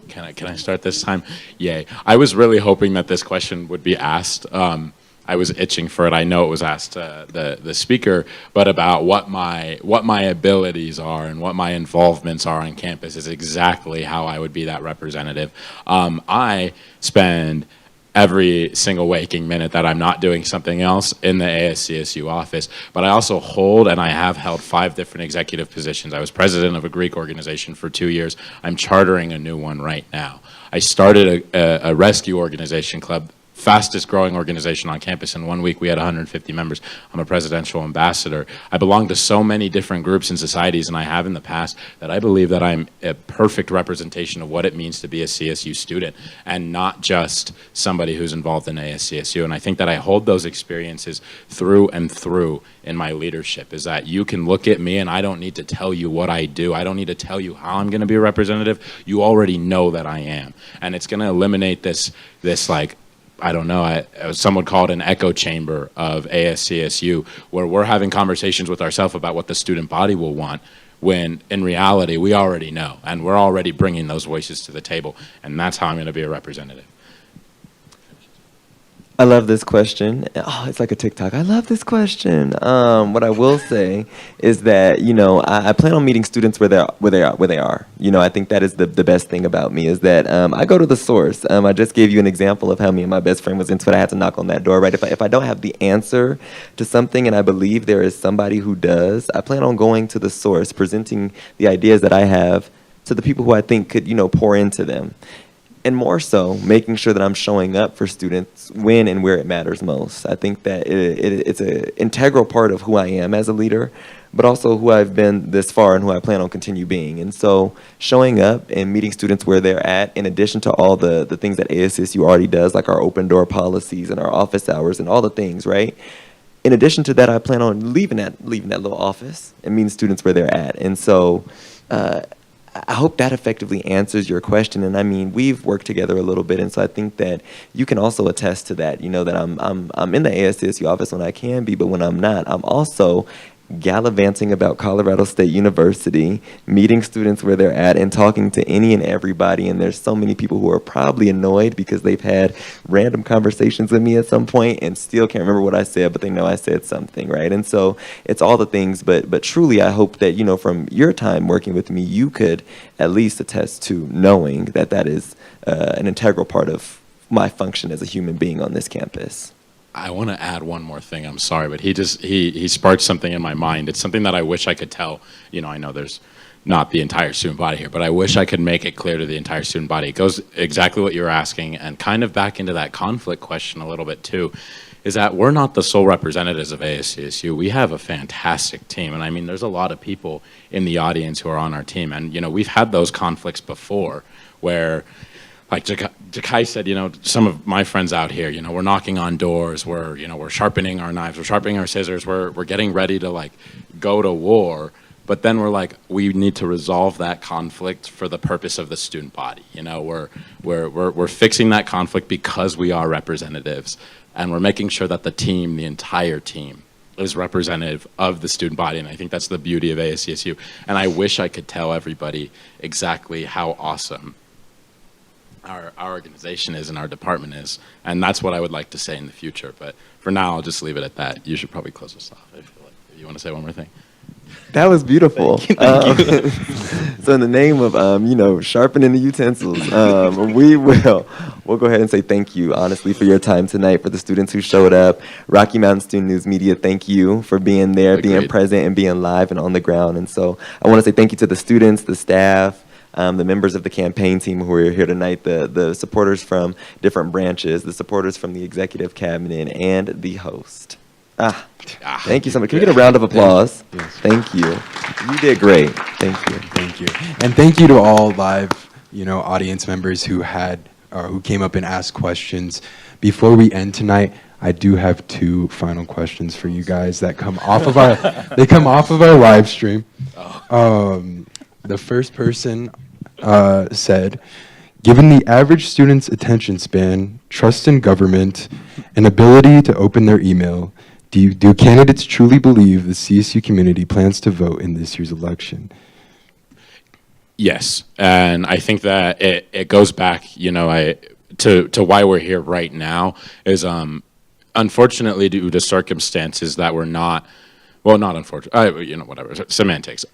Can I start this time? Yay. I was really hoping that this question would be asked. I was itching for it. I know it was asked the speaker, but about what my abilities are and what my involvements are on campus is exactly how I would be that representative. I spend every single waking minute that I'm not doing something else in the ASCSU office. But I also hold, and I have held, 5 different executive positions. I was president of a Greek organization for 2 years. I'm chartering a new one right now. I started a rescue organization club, fastest growing organization on campus. In 1 week, we had 150 members. I'm a presidential ambassador. I belong to so many different groups and societies, and I have in the past, that I believe that I'm a perfect representation of what it means to be a CSU student, and not just somebody who's involved in ASCSU. And I think that I hold those experiences through and through in my leadership, is that you can look at me and I don't need to tell you what I do. I don't need to tell you how I'm going to be a representative. You already know that I am. And it's going to eliminate this like, I don't know, some would call it an echo chamber of ASCSU, where we're having conversations with ourselves about what the student body will want, when in reality we already know, and we're already bringing those voices to the table, and that's how I'm going to be a representative. I love this question. Oh, it's like a TikTok. I love this question. What I will say is that, I plan on meeting students where they are. I think that is the best thing about me, is that I go to the source. I just gave you an example of how me and my best friend was into it. I had to knock on that door, right? If I don't have the answer to something and I believe there is somebody who does, I plan on going to the source, presenting the ideas that I have to the people who I think could, pour into them. and more so, making sure that I'm showing up for students when and where it matters most. I think that it's an integral part of who I am as a leader, but also who I've been this far and who I plan on continue being. And so showing up and meeting students where they're at, in addition to all the things that ASCSU already does, like our open door policies and our office hours and all the things, right? In addition to that, I plan on leaving that little office and meeting students where they're at. And so I hope that effectively answers your question. And I mean, we've worked together a little bit, and so I think that you can also attest to that. You know that I'm in the ASCSU office when I can be, but when I'm not, I'm also gallivanting about Colorado State University, meeting students where they're at, and talking to any and everybody. And there's so many people who are probably annoyed because they've had random conversations with me at some point and still can't remember what I said, but they know I said something, right? And so it's all the things, but truly I hope that, you know, from your time working with me, you could at least attest to knowing that that is an integral part of my function as a human being on this campus. I want to add one more thing. I'm sorry, but he sparked something in my mind. It's something that I wish I could tell. You know, I know there's not the entire student body here, but I wish I could make it clear to the entire student body. It goes exactly what you're asking, and kind of back into that conflict question a little bit too, is that we're not the sole representatives of ASCSU. We have a fantastic team, and I mean, there's a lot of people in the audience who are on our team, and you know, we've had those conflicts before where, like Jakai said, you know, some of my friends out here, you know, we're knocking on doors, we're sharpening our knives, we're sharpening our scissors, we're getting ready to like go to war, but then we're like, we need to resolve that conflict for the purpose of the student body. You know, we're fixing that conflict because we are representatives, and we're making sure that the team, the entire team, is representative of the student body, and I think that's the beauty of ASCSU. And I wish I could tell everybody exactly how awesome our organization is and our department is, and that's what I would like to say in the future. But for now, I'll just leave it at that. You should probably close this off if you want to say one more thing. That was beautiful. Thank you. So in the name of you know, sharpening the utensils, we'll go ahead and say thank you, honestly, for your time tonight, for the students who showed up. Rocky Mountain Student News Media, thank you for being there, being present, and being live and on the ground. And so I want to say thank you to the students, the staff, the members of the campaign team who are here tonight, the supporters from different branches, the supporters from the executive cabinet, and the host. Thank you so much. Can we get a round of applause? Yes. Thank you. You did great. Thank you. Thank you. And thank you to all live, you know, audience members who came up and asked questions. Before we end tonight, I do have two final questions for you guys that come off of our live stream. The first person said, given the average student's attention span, trust in government, and ability to open their email, do candidates truly believe the CSU community plans to vote in this year's election? Yes, and I think that it goes back, you know, to why we're here right now is unfortunately due to circumstances that were not. Well, not unfortunately, you know, whatever, semantics.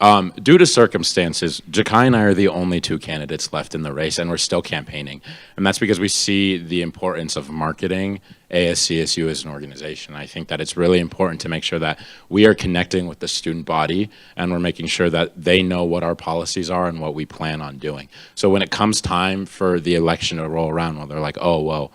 Due to circumstances, Jakai and I are the only two candidates left in the race, and we're still campaigning. And that's because we see the importance of marketing ASCSU as an organization. I think that it's really important to make sure that we are connecting with the student body, and we're making sure that they know what our policies are and what we plan on doing. So when it comes time for the election to roll around, well, they're like, oh, well,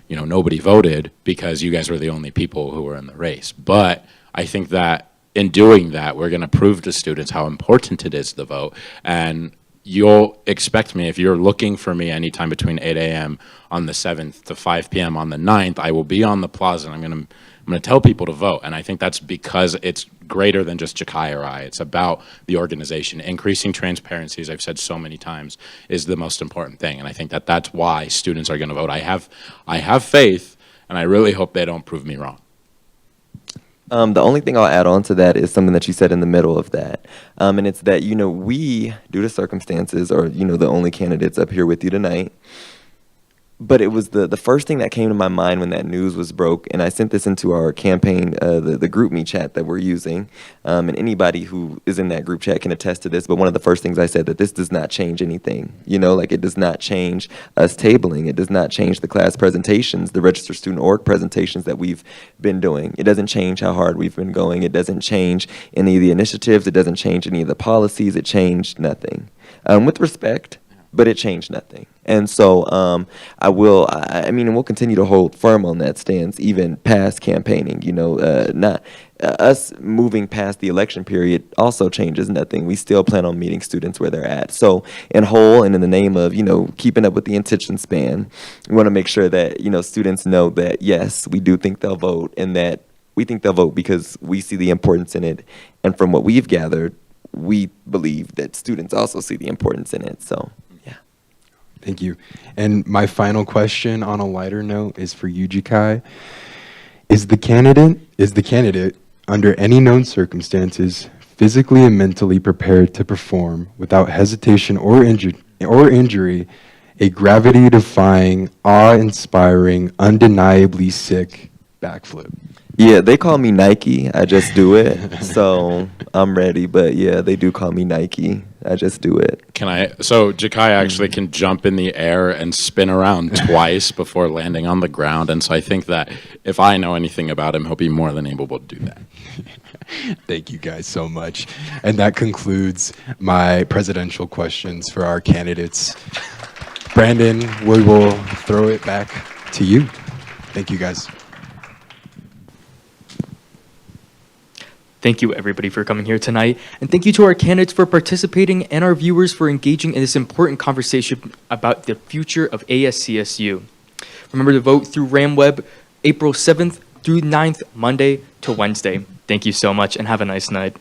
you know, nobody voted because you guys were the only people who were in the race. But I think that in doing that, we're going to prove to students how important it is to vote. And you'll expect me, if you're looking for me anytime between 8 a.m. on the 7th to 5 p.m. on the 9th, I will be on the plaza, and I'm going to tell people to vote. And I think that's because it's greater than just Jakai or I. It's about the organization. Increasing transparency, as I've said so many times, is the most important thing. And I think that that's why students are going to vote. I have faith, and I really hope they don't prove me wrong. The only thing I'll add on to that is something that you said in the middle of that. And it's that, you know, we, due to circumstances, are, you know, the only candidates up here with you tonight. But it was the first thing that came to my mind when that news was broke, and I sent this into our campaign, the group me chat that we're using, and anybody who is in that group chat can attest to this, but one of the first things I said, that this does not change anything, you know, like it does not change us tabling, it does not change the class presentations, the registered student org presentations that we've been doing, it doesn't change how hard we've been going, it doesn't change any of the initiatives, it doesn't change any of the policies, it changed nothing. With respect, but it changed nothing. And so I mean, we'll continue to hold firm on that stance even past campaigning. You know, not us moving past the election period also changes nothing. We still plan on meeting students where they're at. So in whole and in the name of, you know, keeping up with the attention span, we want to make sure that, you know, students know that, yes, we do think they'll vote, and that we think they'll vote because we see the importance in it. And from what we've gathered, we believe that students also see the importance in it. So, yeah. Thank you. And my final question on a lighter note is for you, Jikai. Is the candidate under any known circumstances physically and mentally prepared to perform without hesitation or injury a gravity-defying, awe-inspiring, undeniably sick backflip? Yeah, they call me Nike. I just do it. So I'm ready. But yeah, they do call me Nike. I just do it. So Jakai actually can jump in the air and spin around twice before landing on the ground. And so I think that if I know anything about him, he'll be more than able to do that. Thank you guys so much. And that concludes my presidential questions for our candidates. Brandon, we will throw it back to you. Thank you guys. Thank you, everybody, for coming here tonight. And thank you to our candidates for participating and our viewers for engaging in this important conversation about the future of ASCSU. Remember to vote through RamWeb April 7th through 9th, Monday to Wednesday. Thank you so much and have a nice night.